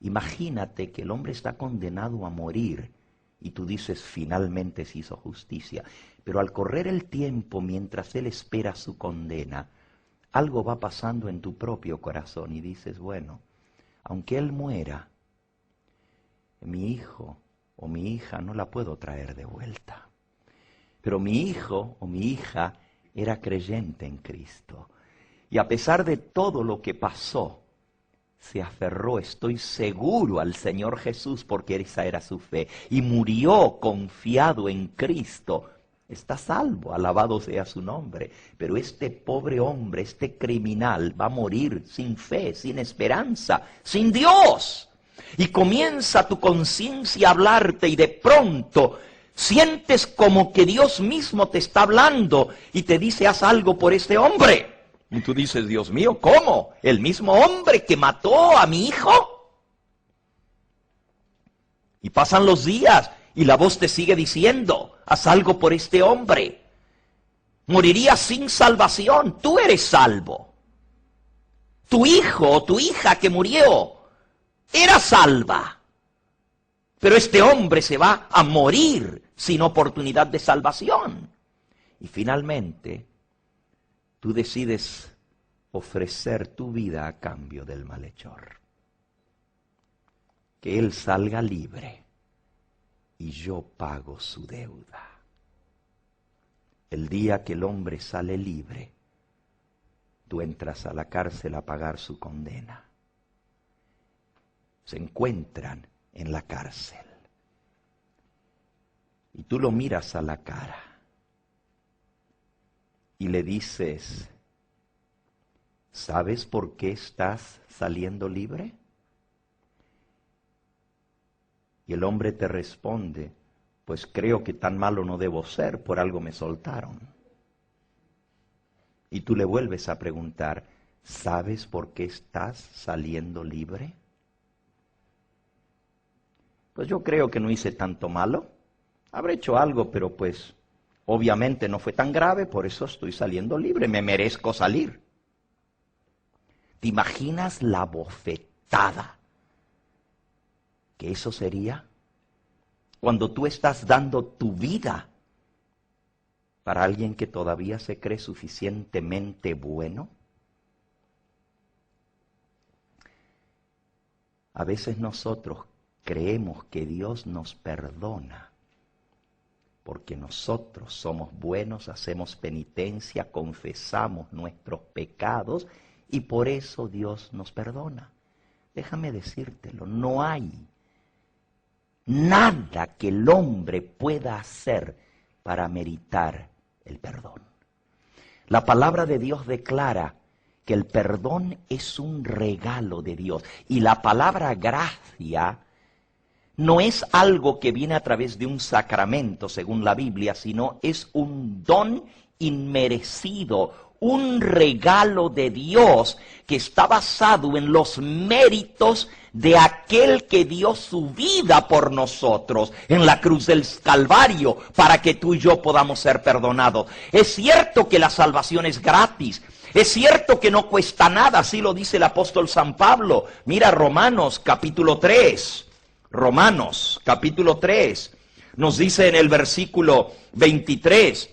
Imagínate que el hombre está condenado a morir y tú dices: finalmente se hizo justicia. Pero al correr el tiempo, mientras él espera su condena, algo va pasando en tu propio corazón y dices: bueno, aunque él muera, mi hijo o mi hija no la puedo traer de vuelta. Pero mi hijo o mi hija era creyente en Cristo. Y a pesar de todo lo que pasó, se aferró, estoy seguro, al Señor Jesús, porque esa era su fe. Y murió confiado en Cristo. Está salvo, alabado sea su nombre. Pero este pobre hombre, este criminal, va a morir sin fe, sin esperanza, sin Dios. Y comienza tu conciencia a hablarte y de pronto sientes como que Dios mismo te está hablando y te dice: haz algo por este hombre. Y tú dices: Dios mío, ¿cómo? ¿El mismo hombre que mató a mi hijo? Y pasan los días y la voz te sigue diciendo: haz algo por este hombre. Moriría sin salvación, tú eres salvo. Tu hijo o tu hija que murió era salva. Pero este hombre se va a morir sin oportunidad de salvación. Y finalmente, tú decides ofrecer tu vida a cambio del malhechor. Que él salga libre y yo pago su deuda. El día que el hombre sale libre, tú entras a la cárcel a pagar su condena. Se encuentran en la cárcel. Y tú lo miras a la cara y le dices: ¿sabes por qué estás saliendo libre? Y el hombre te responde: pues creo que tan malo no debo ser, por algo me soltaron. Y tú le vuelves a preguntar: ¿sabes por qué estás saliendo libre? Pues yo creo que no hice tanto malo. Habré hecho algo, pero pues obviamente no fue tan grave, por eso estoy saliendo libre, me merezco salir. ¿Te imaginas la bofetada que eso sería? Cuando tú estás dando tu vida para alguien que todavía se cree suficientemente bueno. A veces nosotros creemos que Dios nos perdona porque nosotros somos buenos, hacemos penitencia, confesamos nuestros pecados y por eso Dios nos perdona. Déjame decírtelo, no hay nada que el hombre pueda hacer para meritar el perdón. La palabra de Dios declara que el perdón es un regalo de Dios. Y la palabra gracia no es algo que viene a través de un sacramento, según la Biblia, sino es un don inmerecido, un regalo de Dios que está basado en los méritos de aquel que dio su vida por nosotros en la cruz del Calvario para que tú y yo podamos ser perdonados. Es cierto que la salvación es gratis. Es cierto que no cuesta nada, así lo dice el apóstol San Pablo. Mira Romanos capítulo 3. Romanos capítulo 3 nos dice en el versículo 23,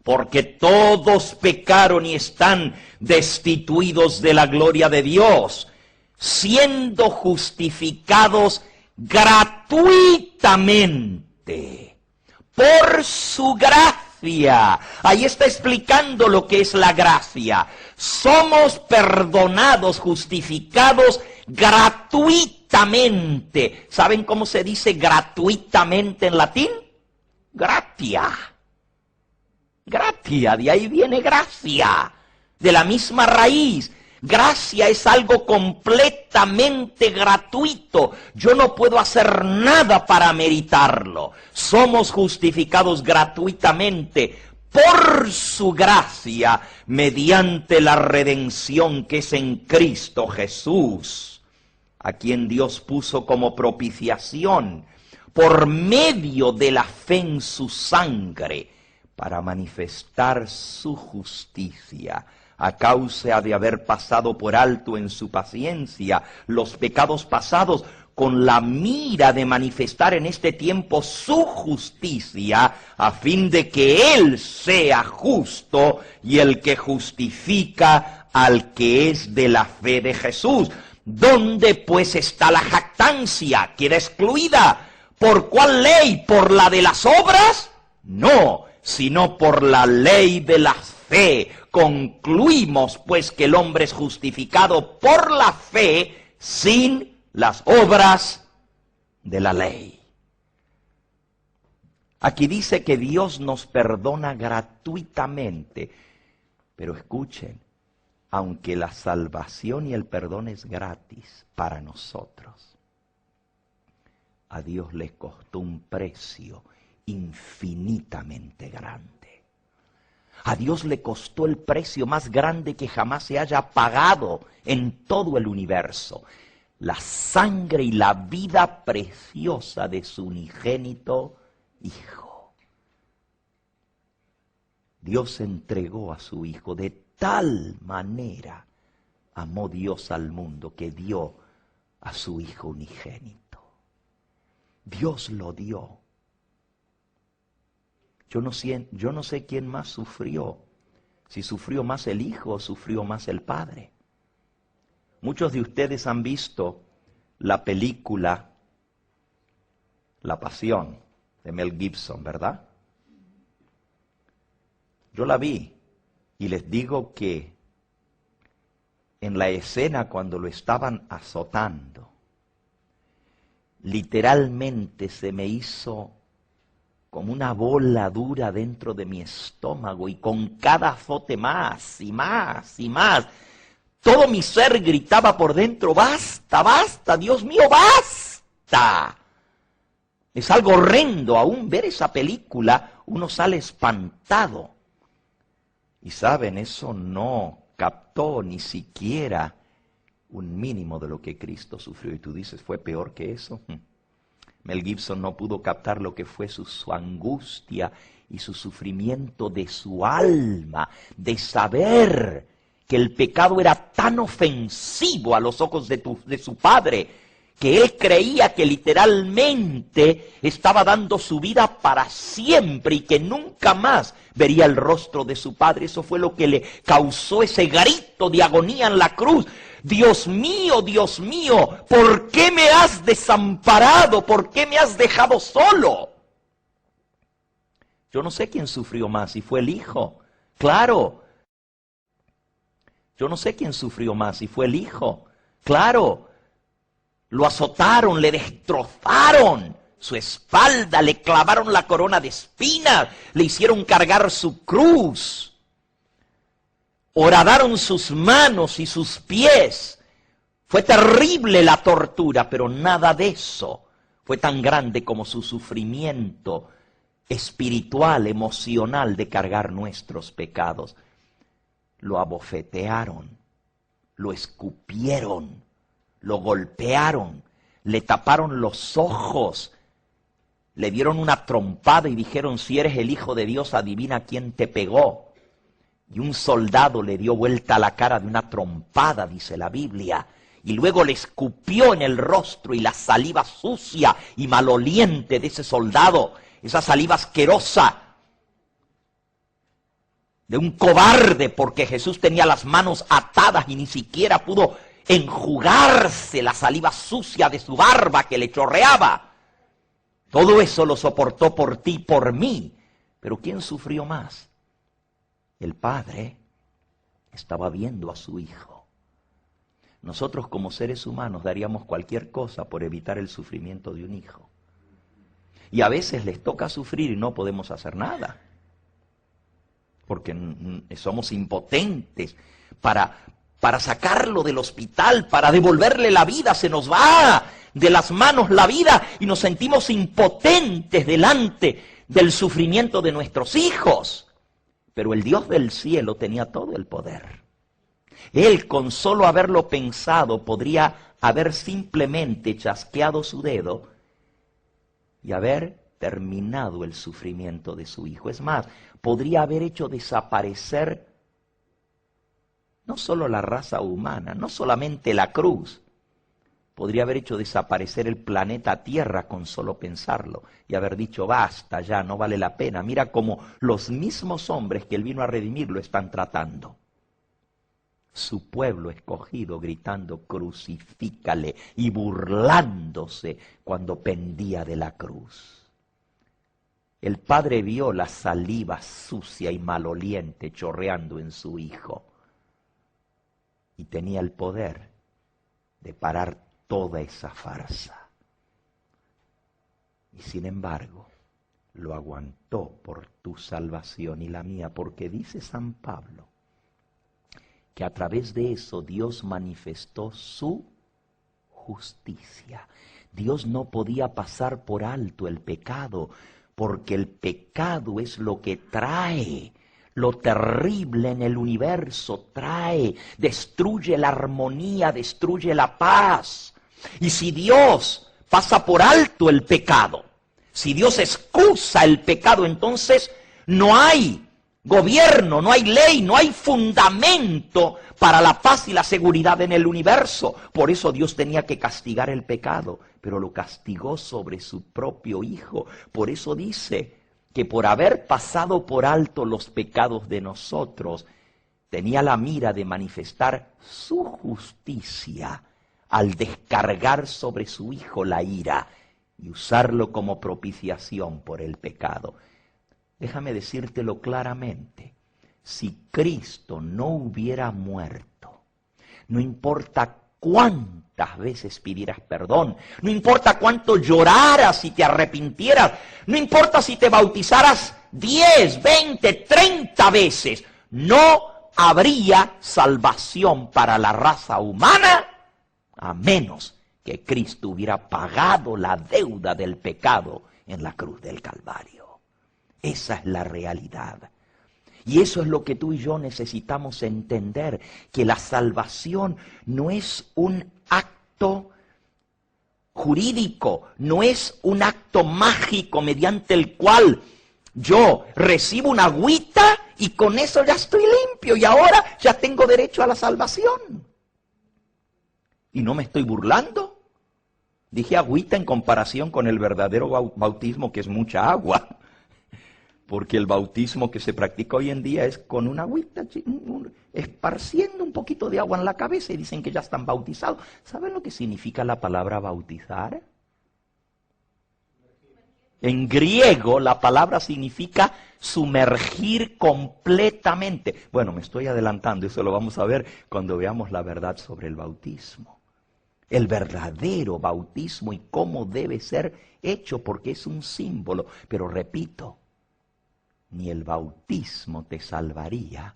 porque todos pecaron y están destituidos de la gloria de Dios, siendo justificados gratuitamente por su gracia. Ahí está explicando lo que es la gracia. Somos perdonados, justificados gratuitamente. ¿Saben cómo se dice gratuitamente en latín? Gratia. Gratia, de ahí viene gracia, de la misma raíz. Gracia es algo completamente gratuito. Yo no puedo hacer nada para meritarlo. Somos justificados gratuitamente por su gracia, mediante la redención que es en Cristo Jesús, a quien Dios puso como propiciación por medio de la fe en su sangre, para manifestar su justicia, a causa de haber pasado por alto en su paciencia los pecados pasados, con la mira de manifestar en este tiempo su justicia, a fin de que Él sea justo y el que justifica al que es de la fe de Jesús. ¿Dónde pues está la jactancia? ¿Queda excluida? ¿Por cuál ley? ¿Por la de las obras? No, sino por la ley de la fe. Concluimos pues que el hombre es justificado por la fe sin las obras de la ley. Aquí dice que Dios nos perdona gratuitamente, pero escuchen, aunque la salvación y el perdón es gratis para nosotros, a Dios le costó un precio infinitamente grande. A Dios le costó el precio más grande que jamás se haya pagado en todo el universo: la sangre y la vida preciosa de su unigénito Hijo. Dios entregó a su Hijo, de tal manera amó Dios al mundo que dio a su Hijo unigénito. Dios lo dio. Yo no sé quién más sufrió, si sufrió más el Hijo o sufrió más el Padre. Muchos de ustedes han visto la película La Pasión de Mel Gibson, ¿verdad? Yo la vi y les digo que en la escena cuando lo estaban azotando, literalmente se me hizo como una bola dura dentro de mi estómago, y con cada azote más y más y más, todo mi ser gritaba por dentro: ¡basta, basta, Dios mío, basta! Es algo horrendo. Aún ver esa película uno sale espantado. Y saben, eso no captó ni siquiera un mínimo de lo que Cristo sufrió. Y tú dices, ¿fue peor que eso? Mel Gibson no pudo captar lo que fue su angustia y su sufrimiento de su alma, de saber que el pecado era tan ofensivo a los ojos de su Padre, que él creía que literalmente estaba dando su vida para siempre y que nunca más vería el rostro de su padre. Eso fue lo que le causó ese grito de agonía en la cruz. Dios mío, ¿por qué me has desamparado? ¿Por qué me has dejado solo? Yo no sé quién sufrió más, si fue el hijo. Claro. Yo no sé quién sufrió más, si fue el hijo. Claro. Lo azotaron, le destrozaron su espalda, le clavaron la corona de espinas, le hicieron cargar su cruz. Horadaron sus manos y sus pies. Fue terrible la tortura, pero nada de eso fue tan grande como su sufrimiento espiritual, emocional de cargar nuestros pecados. Lo abofetearon, lo escupieron, lo golpearon, le taparon los ojos, le dieron una trompada y dijeron: si eres el Hijo de Dios, adivina quién te pegó. Y un soldado le dio vuelta a la cara de una trompada, dice la Biblia, y luego le escupió en el rostro, y la saliva sucia y maloliente de ese soldado, esa saliva asquerosa de un cobarde, porque Jesús tenía las manos atadas y ni siquiera pudo enjugarse la saliva sucia de su barba que le chorreaba. Todo eso lo soportó por ti, por mí. Pero ¿quién sufrió más? El Padre estaba viendo a su Hijo. Nosotros como seres humanos daríamos cualquier cosa por evitar el sufrimiento de un hijo. Y a veces les toca sufrir y no podemos hacer nada, porque somos impotentes para sacarlo del hospital, para devolverle la vida. Se nos va de las manos la vida y nos sentimos impotentes delante del sufrimiento de nuestros hijos. Pero el Dios del cielo tenía todo el poder. Él, con solo haberlo pensado, podría haber simplemente chasqueado su dedo y haber terminado el sufrimiento de su hijo. Es más, podría haber hecho desaparecer no solo la raza humana, no solamente la cruz, podría haber hecho desaparecer el planeta Tierra con solo pensarlo y haber dicho: basta ya, no vale la pena. Mira cómo los mismos hombres que él vino a redimir lo están tratando. Su pueblo escogido gritando: crucifícale, y burlándose cuando pendía de la cruz. El Padre vio la saliva sucia y maloliente chorreando en su Hijo y tenía el poder de parar toda esa farsa. Y sin embargo, lo aguantó por tu salvación y la mía, porque dice San Pablo que a través de eso Dios manifestó su justicia. Dios no podía pasar por alto el pecado, porque el pecado es lo que trae lo terrible en el universo, destruye la armonía, destruye la paz. Y si Dios pasa por alto el pecado, si Dios excusa el pecado, entonces no hay gobierno, no hay ley, no hay fundamento para la paz y la seguridad en el universo. Por eso Dios tenía que castigar el pecado, pero lo castigó sobre su propio Hijo. Por eso dice que por haber pasado por alto los pecados de nosotros, tenía la mira de manifestar su justicia al descargar sobre su Hijo la ira y usarlo como propiciación por el pecado. Déjame decírtelo claramente: si Cristo no hubiera muerto, no importa cuántas veces pidieras perdón, no importa cuánto lloraras y te arrepintieras, no importa si te bautizaras 10, 20, 30 veces, no habría salvación para la raza humana a menos que Cristo hubiera pagado la deuda del pecado en la cruz del Calvario. Esa es la realidad. Y eso es lo que tú y yo necesitamos entender, que la salvación no es un acto jurídico, no es un acto mágico mediante el cual yo recibo una agüita y con eso ya estoy limpio y ahora ya tengo derecho a la salvación. Y no me estoy burlando. Dije agüita en comparación con el verdadero bautismo, que es mucha agua. Porque el bautismo que se practica hoy en día es con una agüita, esparciendo un poquito de agua en la cabeza y dicen que ya están bautizados. ¿Saben lo que significa la palabra bautizar? En griego la palabra significa sumergir completamente. Bueno, me estoy adelantando, eso lo vamos a ver cuando veamos la verdad sobre el bautismo. El verdadero bautismo y cómo debe ser hecho, porque es un símbolo. Pero repito, ni el bautismo te salvaría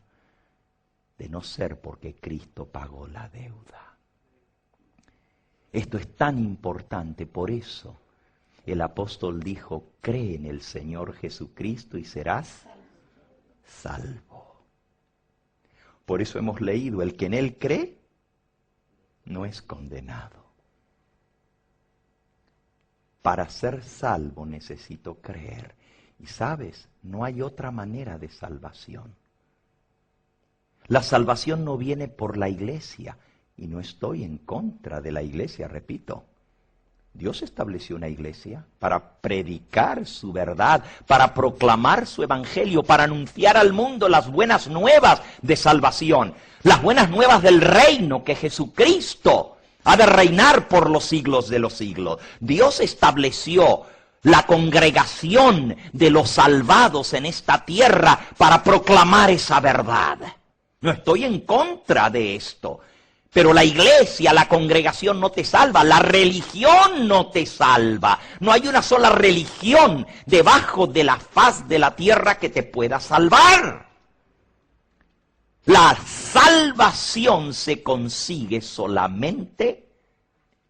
de no ser porque Cristo pagó la deuda. Esto es tan importante, por eso el apóstol dijo, cree en el Señor Jesucristo y serás salvo. Por eso hemos leído, el que en Él cree, no es condenado. Para ser salvo necesito creer. Y sabes, no hay otra manera de salvación. La salvación no viene por la iglesia, y no estoy en contra de la iglesia, repito. Dios estableció una iglesia para predicar su verdad, para proclamar su evangelio, para anunciar al mundo las buenas nuevas de salvación, las buenas nuevas del reino, que Jesucristo ha de reinar por los siglos de los siglos. Dios estableció la congregación de los salvados en esta tierra para proclamar esa verdad. No estoy en contra de esto. Pero la iglesia, la congregación no te salva, la religión no te salva. No hay una sola religión debajo de la faz de la tierra que te pueda salvar. La salvación se consigue solamente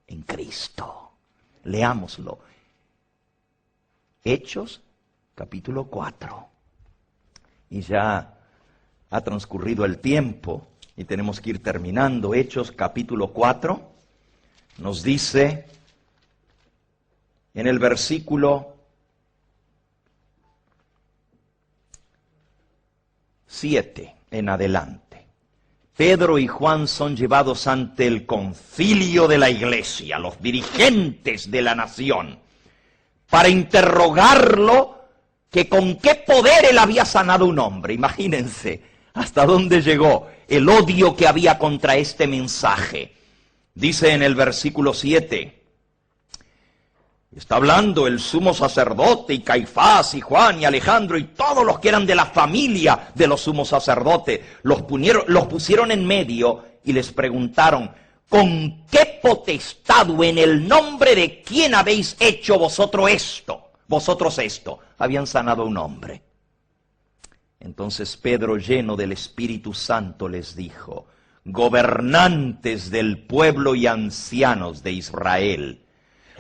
en Cristo. Leámoslo. Hechos, capítulo 4. Y ya ha transcurrido el tiempo. Y tenemos que ir terminando. Hechos capítulo 4 nos dice en el versículo 7 en adelante. Pedro y Juan son llevados ante el concilio de la iglesia, los dirigentes de la nación, para interrogarlo que con qué poder él había sanado un hombre. Imagínense hasta dónde llegó el odio que había contra este mensaje. Dice en el versículo 7, está hablando el sumo sacerdote y Caifás y Juan y Alejandro y todos los que eran de la familia de los sumos sacerdotes, los pusieron en medio y les preguntaron, ¿con qué potestad o en el nombre de quién habéis hecho vosotros esto? Vosotros esto. Habían sanado a un hombre. Entonces Pedro, lleno del Espíritu Santo, les dijo, gobernantes del pueblo y ancianos de Israel,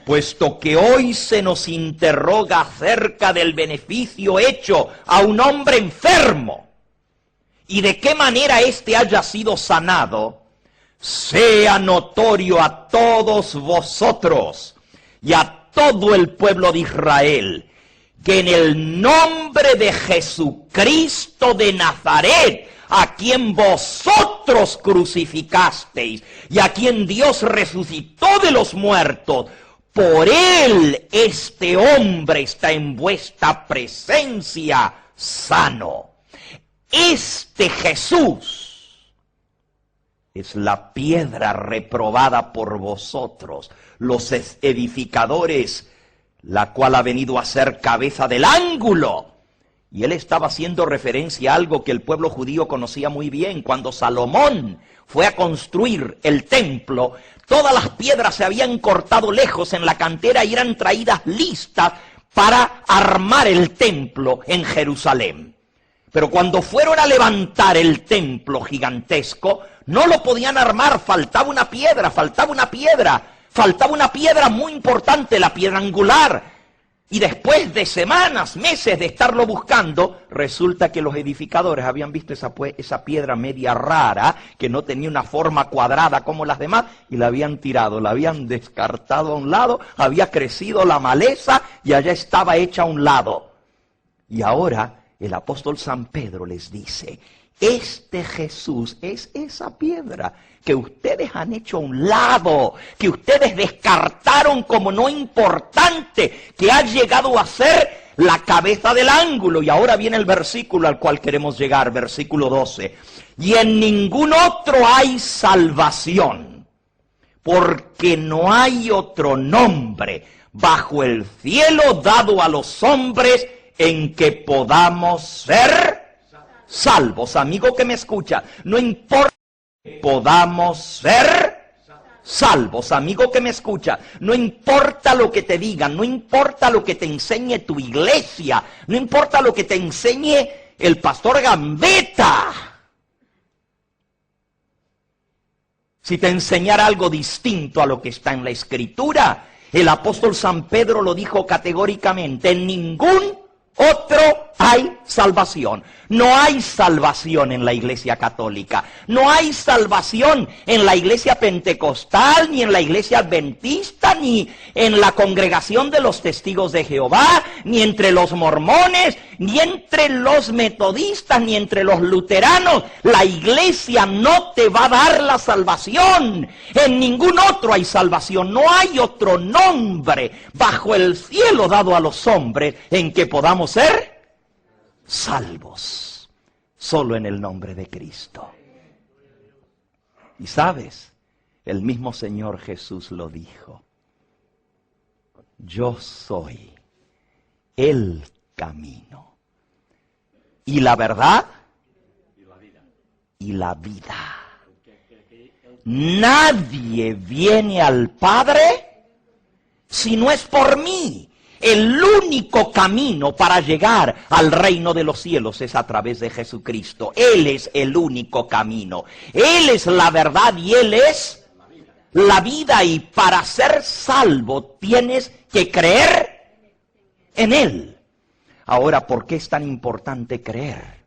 puesto que hoy se nos interroga acerca del beneficio hecho a un hombre enfermo, y de qué manera éste haya sido sanado, sea notorio a todos vosotros y a todo el pueblo de Israel, que en el nombre de Jesucristo de Nazaret, a quien vosotros crucificasteis y a quien Dios resucitó de los muertos, por él este hombre está en vuestra presencia sano. Este Jesús es la piedra reprobada por vosotros, los edificadores, la cual ha venido a ser cabeza del ángulo. Y él estaba haciendo referencia a algo que el pueblo judío conocía muy bien. Cuando Salomón fue a construir el templo, todas las piedras se habían cortado lejos en la cantera y eran traídas listas para armar el templo en Jerusalén. Pero cuando fueron a levantar el templo gigantesco, no lo podían armar, faltaba una piedra muy importante, la piedra angular. Y después de semanas, meses de estarlo buscando, resulta que los edificadores habían visto esa piedra media rara, que no tenía una forma cuadrada como las demás, y la habían tirado, la habían descartado a un lado, había crecido la maleza y allá estaba hecha a un lado. Y ahora el apóstol San Pedro les dice, Este Jesús es esa piedra que ustedes han hecho a un lado, que ustedes descartaron como no importante, que ha llegado a ser la cabeza del ángulo. Y ahora viene el versículo al cual queremos llegar, versículo 12. Y en ningún otro hay salvación, porque no hay otro nombre bajo el cielo dado a los hombres en que podamos ser salvos. Amigo que me escucha, no importa que podamos ser salvos. Amigo que me escucha, no importa lo que te digan, no importa lo que te enseñe tu iglesia, no importa lo que te enseñe el pastor Gambetta. Si te enseñara algo distinto a lo que está en la Escritura, el apóstol San Pedro lo dijo categóricamente: en ningún otro hay salvación. No hay salvación en la Iglesia Católica. No hay salvación en la Iglesia Pentecostal, ni en la Iglesia Adventista, ni en la Congregación de los Testigos de Jehová, ni entre los mormones, ni entre los metodistas, ni entre los luteranos. La Iglesia no te va a dar la salvación. En ningún otro hay salvación. No hay otro nombre bajo el cielo dado a los hombres en que podamos ser salvos, solo en el nombre de Cristo. Y sabes, el mismo Señor Jesús lo dijo: yo soy el camino y la verdad y la vida. Nadie viene al Padre si no es por mí. El único camino para llegar al reino de los cielos es a través de Jesucristo. Él es el único camino. Él es la verdad y Él es la vida. Y para ser salvo tienes que creer en Él. Ahora, ¿por qué es tan importante creer?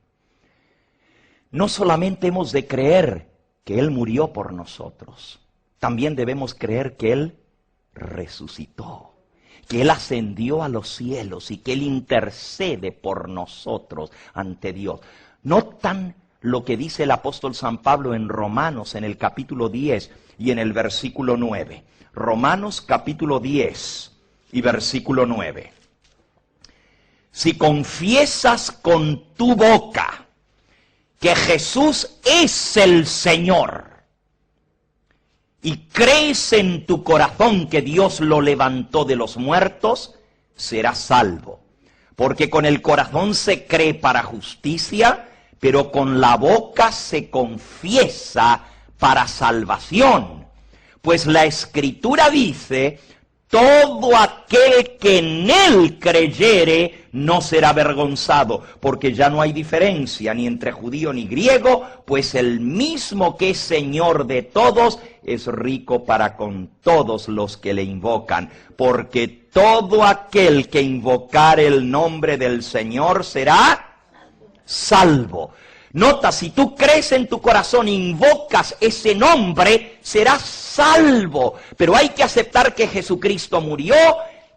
No solamente hemos de creer que Él murió por nosotros, también debemos creer que Él resucitó, que Él ascendió a los cielos y que Él intercede por nosotros ante Dios. ¿Notan lo que dice el apóstol San Pablo en Romanos, en el capítulo 10 y en el versículo 9? Romanos capítulo 10 y versículo 9. Si confiesas con tu boca que Jesús es el Señor, y crees en tu corazón que Dios lo levantó de los muertos, serás salvo. Porque con el corazón se cree para justicia, pero con la boca se confiesa para salvación. Pues la Escritura dice: todo aquel que en Él creyere no será avergonzado, porque ya no hay diferencia ni entre judío ni griego, pues el mismo que es Señor de todos es rico para con todos los que le invocan, porque todo aquel que invocare el nombre del Señor será salvo. Nota, si tú crees en tu corazón, invocas ese nombre, serás salvo. Pero hay que aceptar que Jesucristo murió,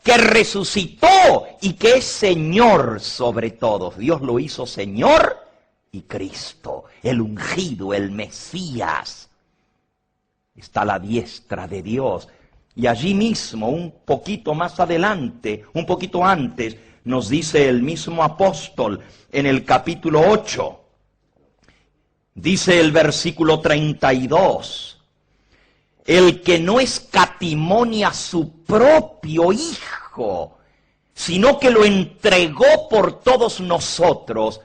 que resucitó y que es Señor sobre todos. Dios lo hizo Señor y Cristo, el ungido, el Mesías. Está a la diestra de Dios. Y allí mismo, un poquito más adelante, un poquito antes, nos dice el mismo apóstol en el capítulo 8. Dice el versículo 32, el que no escatimó ni a su propio Hijo, sino que lo entregó por todos nosotros,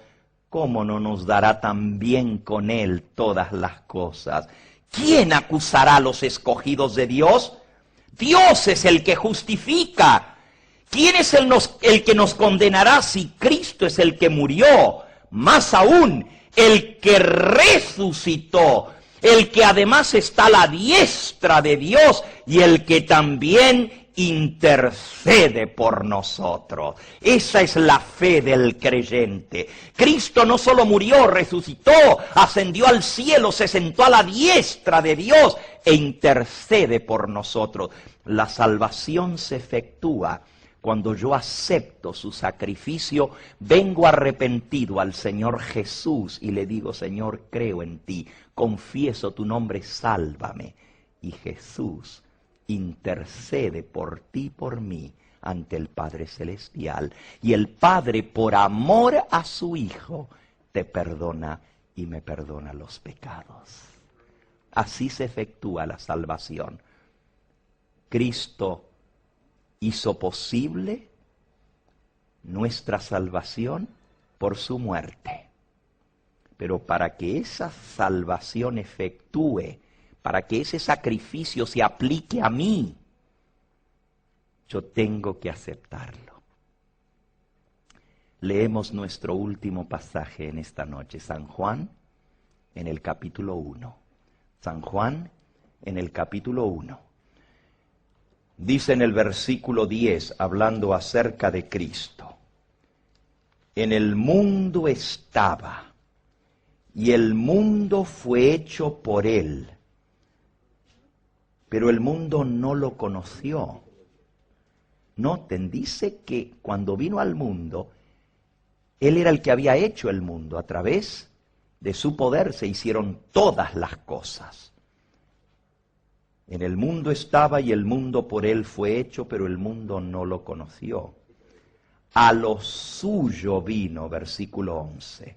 ¿cómo no nos dará también con Él todas las cosas? ¿Quién acusará a los escogidos de Dios? Dios es el que justifica. ¿Quién es el que nos condenará si Cristo es el que murió? Más aún, el que resucitó, el que además está a la diestra de Dios y el que también intercede por nosotros. Esa es la fe del creyente. Cristo no solo murió, resucitó, ascendió al cielo, se sentó a la diestra de Dios e intercede por nosotros. La salvación se efectúa cuando yo acepto su sacrificio, vengo arrepentido al Señor Jesús y le digo, Señor, creo en ti, confieso tu nombre, sálvame. Y Jesús intercede por ti y por mí ante el Padre Celestial. Y el Padre, por amor a su Hijo, te perdona y me perdona los pecados. Así se efectúa la salvación. Cristo hizo posible nuestra salvación por su muerte. Pero para que esa salvación efectúe, para que ese sacrificio se aplique a mí, yo tengo que aceptarlo. Leemos nuestro último pasaje en esta noche, San Juan, en el capítulo 1. San Juan, en el capítulo 1. Dice en el versículo 10, hablando acerca de Cristo, en el mundo estaba, y el mundo fue hecho por él, pero el mundo no lo conoció. Noten, dice que cuando vino al mundo, él era el que había hecho el mundo. A través de su poder se hicieron todas las cosas. En el mundo estaba y el mundo por él fue hecho, pero el mundo no lo conoció. A lo suyo vino, versículo 11,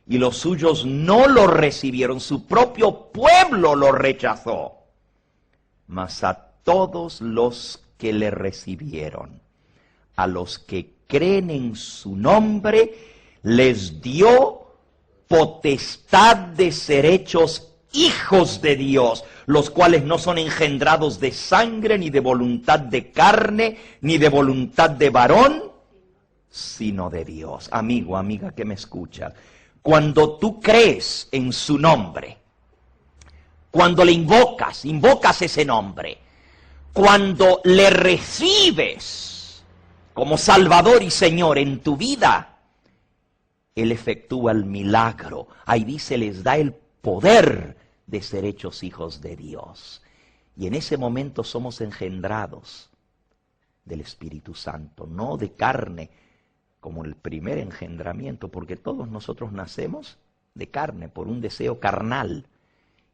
y los suyos no lo recibieron, su propio pueblo lo rechazó. Mas a todos los que le recibieron, a los que creen en su nombre, les dio potestad de ser hechos hijos de Dios, los cuales no son engendrados de sangre, ni de voluntad de carne, ni de voluntad de varón, sino de Dios. Amigo, amiga que me escuchas, cuando tú crees en su nombre, cuando le invocas ese nombre, cuando le recibes como Salvador y Señor en tu vida, Él efectúa el milagro. Ahí dice, les da el poder de ser hechos hijos de Dios. Y en ese momento somos engendrados del Espíritu Santo, no de carne, como el primer engendramiento, porque todos nosotros nacemos de carne, por un deseo carnal.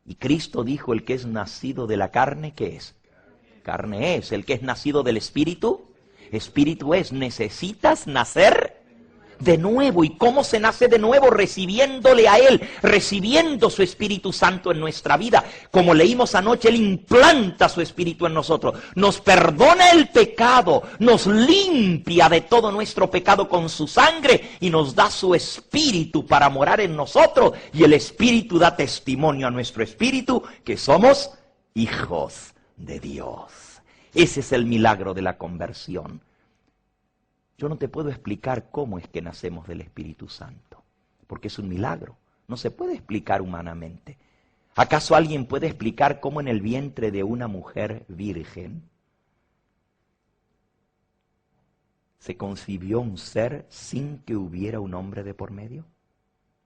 Y Cristo dijo, el que es nacido de la carne, ¿qué es? Carne es. El que es nacido del Espíritu, Espíritu es. Necesitas nacer de nuevo. ¿Y cómo se nace de nuevo? Recibiéndole a Él, recibiendo su Espíritu Santo en nuestra vida. Como leímos anoche, Él implanta su Espíritu en nosotros, nos perdona el pecado, nos limpia de todo nuestro pecado con su sangre y nos da su Espíritu para morar en nosotros. Y el Espíritu da testimonio a nuestro espíritu que somos hijos de Dios. Ese es el milagro de la conversión. Yo no te puedo explicar cómo es que nacemos del Espíritu Santo, porque es un milagro, no se puede explicar humanamente. ¿Acaso alguien puede explicar cómo en el vientre de una mujer virgen se concibió un ser sin que hubiera un hombre de por medio?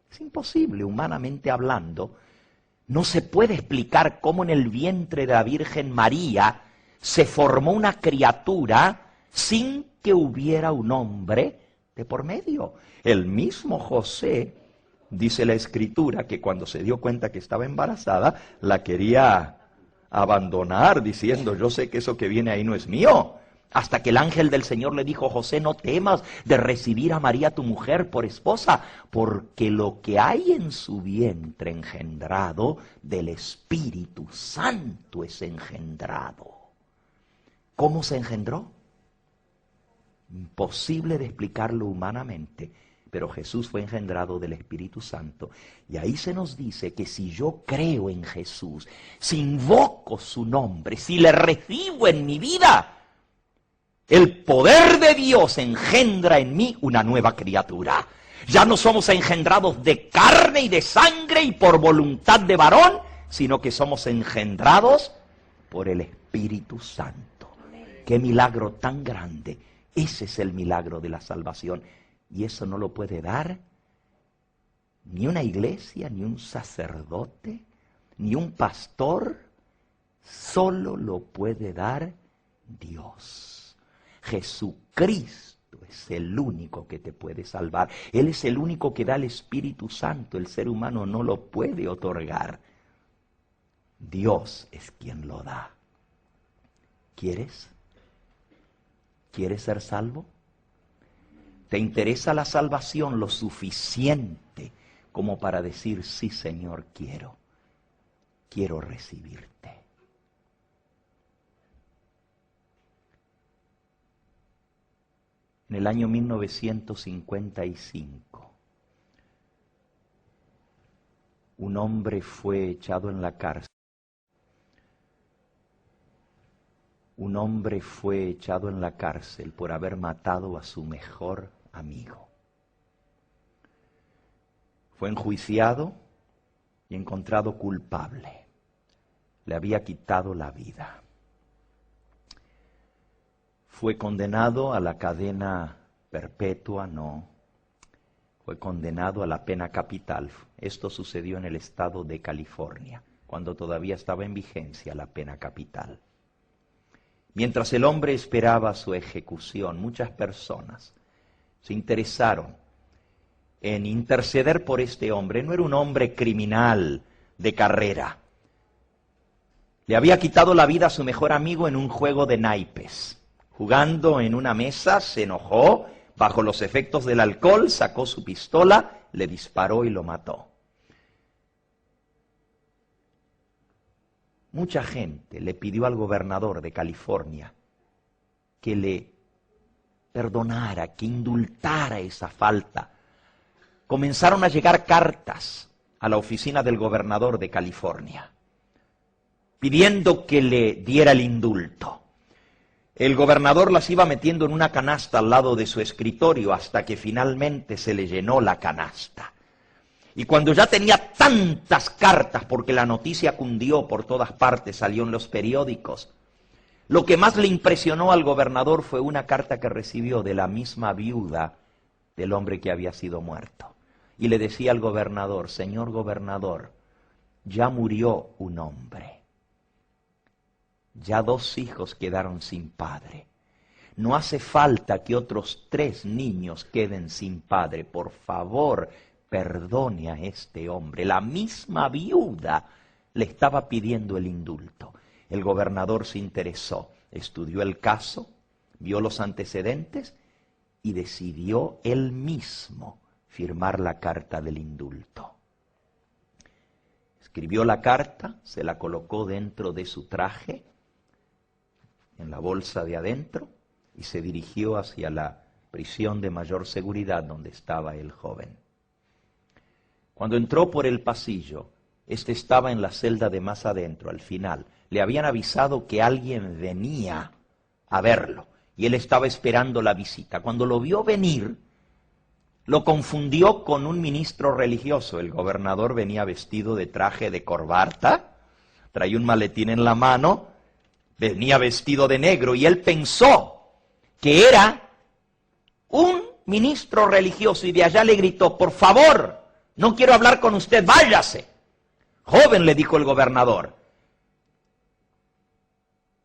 Es imposible, humanamente hablando. No se puede explicar cómo en el vientre de la Virgen María se formó una criatura sin que hubiera un hombre de por medio. El mismo José, dice la Escritura, que cuando se dio cuenta que estaba embarazada, la quería abandonar, diciendo, yo sé que eso que viene ahí no es mío. Hasta que el ángel del Señor le dijo, José, no temas de recibir a María tu mujer por esposa, porque lo que hay en su vientre engendrado del Espíritu Santo es engendrado. ¿Cómo se engendró? Imposible de explicarlo humanamente, pero Jesús fue engendrado del Espíritu Santo. Y ahí se nos dice que si yo creo en Jesús, si invoco su nombre, si le recibo en mi vida, el poder de Dios engendra en mí una nueva criatura. Ya no somos engendrados de carne y de sangre y por voluntad de varón, sino que somos engendrados por el Espíritu Santo. ¡Qué milagro tan grande! Ese es el milagro de la salvación. Y eso no lo puede dar ni una iglesia, ni un sacerdote, ni un pastor. Solo lo puede dar Dios. Jesucristo es el único que te puede salvar. Él es el único que da el Espíritu Santo. El ser humano no lo puede otorgar. Dios es quien lo da. ¿Quieres? ¿Quieres ser salvo? ¿Te interesa la salvación lo suficiente como para decir, sí, Señor, quiero recibirte? En el año 1955, un hombre fue echado en la cárcel. Un hombre fue echado en la cárcel por haber matado a su mejor amigo. Fue enjuiciado y encontrado culpable. Le había quitado la vida. Fue condenado a la cadena perpetua, no. Fue condenado a la pena capital. Esto sucedió en el estado de California, cuando todavía estaba en vigencia la pena capital. Mientras el hombre esperaba su ejecución, muchas personas se interesaron en interceder por este hombre. No era un hombre criminal de carrera. Le había quitado la vida a su mejor amigo en un juego de naipes. Jugando en una mesa, se enojó, bajo los efectos del alcohol, sacó su pistola, le disparó y lo mató. Mucha gente le pidió al gobernador de California que le perdonara, que indultara esa falta. Comenzaron a llegar cartas a la oficina del gobernador de California, pidiendo que le diera el indulto. El gobernador las iba metiendo en una canasta al lado de su escritorio hasta que finalmente se le llenó la canasta. Y cuando ya tenía tantas cartas, porque la noticia cundió por todas partes, salió en los periódicos, lo que más le impresionó al gobernador fue una carta que recibió de la misma viuda del hombre que había sido muerto. Y le decía al gobernador, señor gobernador, ya murió un hombre. Ya 2 hijos quedaron sin padre. No hace falta que otros 3 niños queden sin padre. Por favor, perdone a este hombre. La misma viuda le estaba pidiendo el indulto. El gobernador se interesó, estudió el caso, vio los antecedentes y decidió él mismo firmar la carta del indulto. Escribió la carta, se la colocó dentro de su traje, en la bolsa de adentro, y se dirigió hacia la prisión de mayor seguridad donde estaba el joven. Cuando entró por el pasillo, este estaba en la celda de más adentro, al final. Le habían avisado que alguien venía a verlo, y él estaba esperando la visita. Cuando lo vio venir, lo confundió con un ministro religioso. El gobernador venía vestido de traje de corbata, traía un maletín en la mano, venía vestido de negro, y él pensó que era un ministro religioso, y de allá le gritó, por favor, no quiero hablar con usted, váyase. Joven, le dijo el gobernador,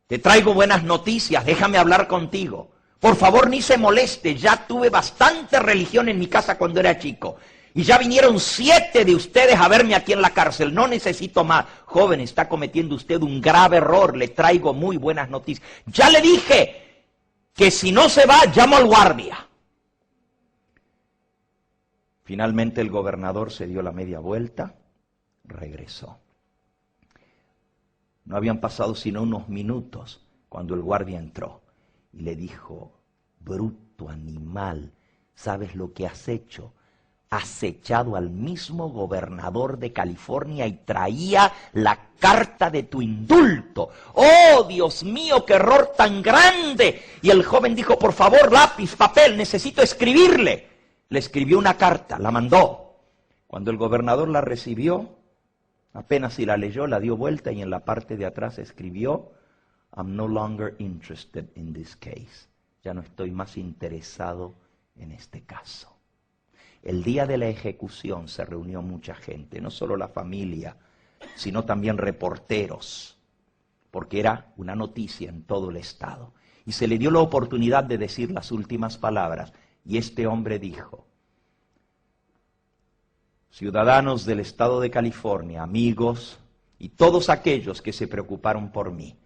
te traigo buenas noticias, déjame hablar contigo. Por favor, ni se moleste, ya tuve bastante religión en mi casa cuando era chico. Y ya vinieron 7 de ustedes a verme aquí en la cárcel, no necesito más. Joven, está cometiendo usted un grave error, le traigo muy buenas noticias. Ya le dije que si no se va, llamo al guardia. Finalmente el gobernador se dio la media vuelta, regresó. No habían pasado sino unos minutos cuando el guardia entró y le dijo, bruto animal, ¿sabes lo que has hecho? Has echado al mismo gobernador de California y traía la carta de tu indulto. ¡Oh, Dios mío, qué error tan grande! Y el joven dijo, por favor, lápiz, papel, necesito escribirle. Le escribió una carta, la mandó. Cuando el gobernador la recibió, apenas si la leyó, la dio vuelta y en la parte de atrás escribió, I'm no longer interested in this case. Ya no estoy más interesado en este caso. El día de la ejecución se reunió mucha gente, no solo la familia, sino también reporteros, porque era una noticia en todo el estado. Y se le dio la oportunidad de decir las últimas palabras. Y este hombre dijo: ciudadanos del estado de California, amigos y todos aquellos que se preocuparon por mí,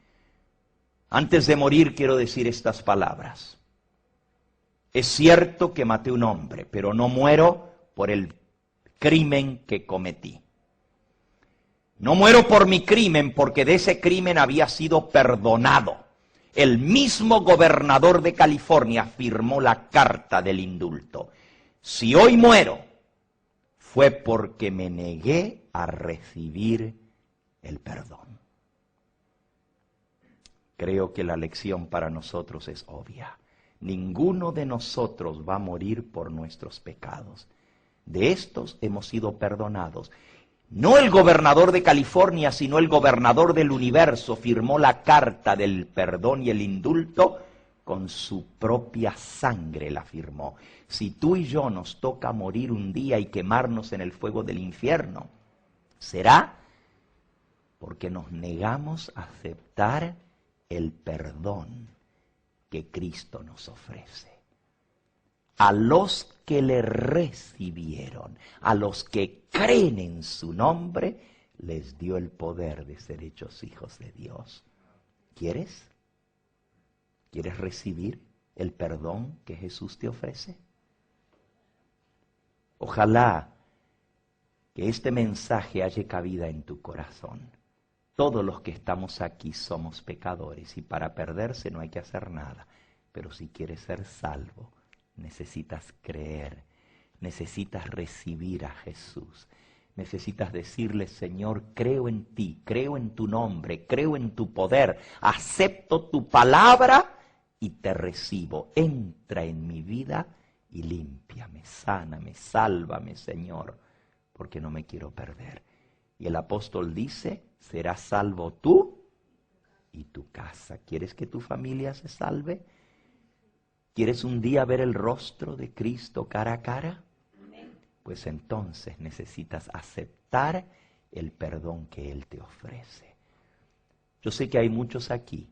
antes de morir quiero decir estas palabras. Es cierto que maté un hombre, pero no muero por el crimen que cometí. No muero por mi crimen, porque de ese crimen había sido perdonado. El mismo gobernador de California firmó la carta del indulto. Si hoy muero, fue porque me negué a recibir el perdón. Creo que la lección para nosotros es obvia. Ninguno de nosotros va a morir por nuestros pecados. De estos hemos sido perdonados. No el gobernador de California, sino el gobernador del universo firmó la carta del perdón y el indulto, con su propia sangre la firmó. Si tú y yo nos toca morir un día y quemarnos en el fuego del infierno, será porque nos negamos a aceptar el perdón que Cristo nos ofrece. A los que le recibieron, a los que creen en su nombre, les dio el poder de ser hechos hijos de Dios. ¿Quieres? ¿Quieres recibir el perdón que Jesús te ofrece? Ojalá que este mensaje haya cabida en tu corazón. Todos los que estamos aquí somos pecadores y para perderse no hay que hacer nada. Pero si quieres ser salvo, necesitas creer, necesitas recibir a Jesús. Necesitas decirle: Señor, creo en ti, creo en tu nombre, creo en tu poder, acepto tu palabra y te recibo. Entra en mi vida y límpiame, sáname, sálvame, Señor, porque no me quiero perder. Y el apóstol dice: serás salvo tú y tu casa. ¿Quieres que tu familia se salve? ¿Quieres un día ver el rostro de Cristo cara a cara? Pues entonces necesitas aceptar el perdón que Él te ofrece. Yo sé que hay muchos aquí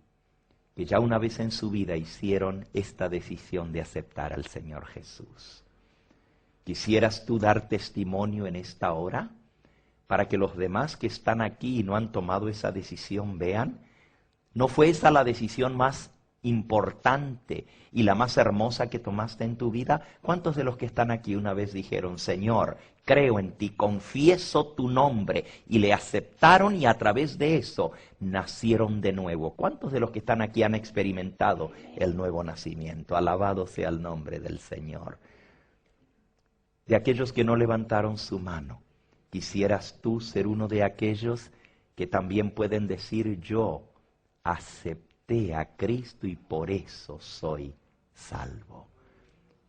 que ya una vez en su vida hicieron esta decisión de aceptar al Señor Jesús. ¿Quisieras tú dar testimonio en esta hora para que los demás que están aquí y no han tomado esa decisión vean? ¿No fue esa la decisión más importante y la más hermosa que tomaste en tu vida? ¿Cuántos de los que están aquí una vez dijeron: Señor, creo en ti, confieso tu nombre, y le aceptaron y a través de eso nacieron de nuevo? ¿Cuántos de los que están aquí han experimentado el nuevo nacimiento? Alabado sea el nombre del Señor. De aquellos que no levantaron su mano, ¿quisieras tú ser uno de aquellos que también pueden decir: yo acepté a Cristo y por eso soy salvo?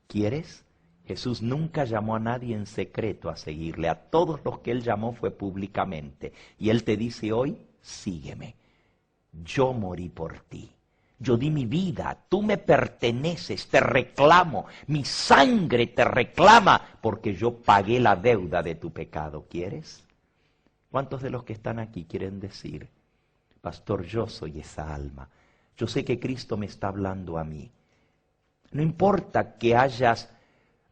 ¿Quieres? Jesús nunca llamó a nadie en secreto a seguirle. A todos los que Él llamó fue públicamente. Y Él te dice hoy: sígueme. Yo morí por ti. Yo di mi vida. Tú me perteneces. Te reclamo. Mi sangre te reclama porque yo pagué la deuda de tu pecado. ¿Quieres? ¿Cuántos de los que están aquí quieren decir: Pastor, yo soy esa alma? Yo sé que Cristo me está hablando a mí. No importa que hayas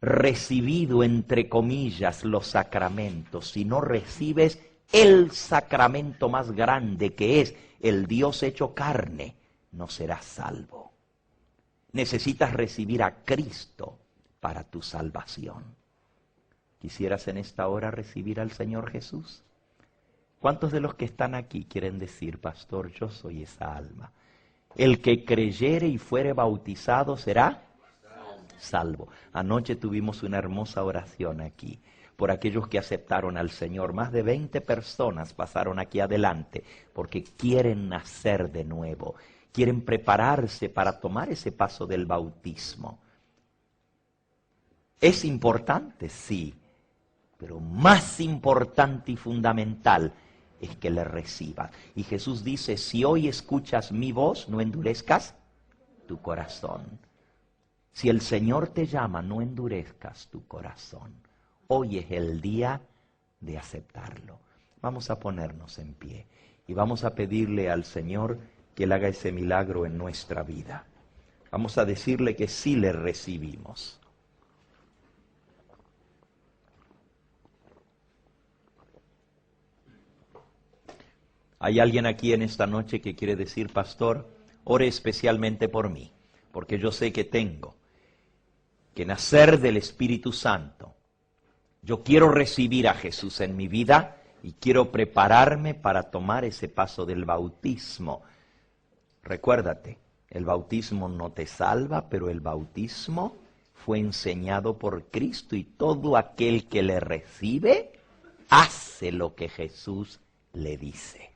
recibido, entre comillas, los sacramentos, si no recibes el sacramento más grande, que es el Dios hecho carne, no serás salvo. Necesitas recibir a Cristo para tu salvación. ¿Quisieras en esta hora recibir al Señor Jesús? ¿Cuántos de los que están aquí quieren decir: Pastor, yo soy esa alma? El que creyere y fuere bautizado será salvo. Anoche tuvimos una hermosa oración aquí por aquellos que aceptaron al Señor. Más de 20 personas pasaron aquí adelante porque quieren nacer de nuevo, quieren prepararse para tomar ese paso del bautismo. ¿Es importante? Sí, pero más importante y fundamental es que le recibas. Y Jesús dice: si hoy escuchas mi voz, no endurezcas tu corazón. Si el Señor te llama, no endurezcas tu corazón. Hoy es el día de aceptarlo. Vamos a ponernos en pie y vamos a pedirle al Señor que Él haga ese milagro en nuestra vida. Vamos a decirle que sí le recibimos. ¿Hay alguien aquí en esta noche que quiere decir, pastor, ore especialmente por mí? Porque yo sé que tengo que nacer del Espíritu Santo. Yo quiero recibir a Jesús en mi vida y quiero prepararme para tomar ese paso del bautismo. Recuérdate, el bautismo no te salva, pero el bautismo fue enseñado por Cristo y todo aquel que le recibe hace lo que Jesús le dice.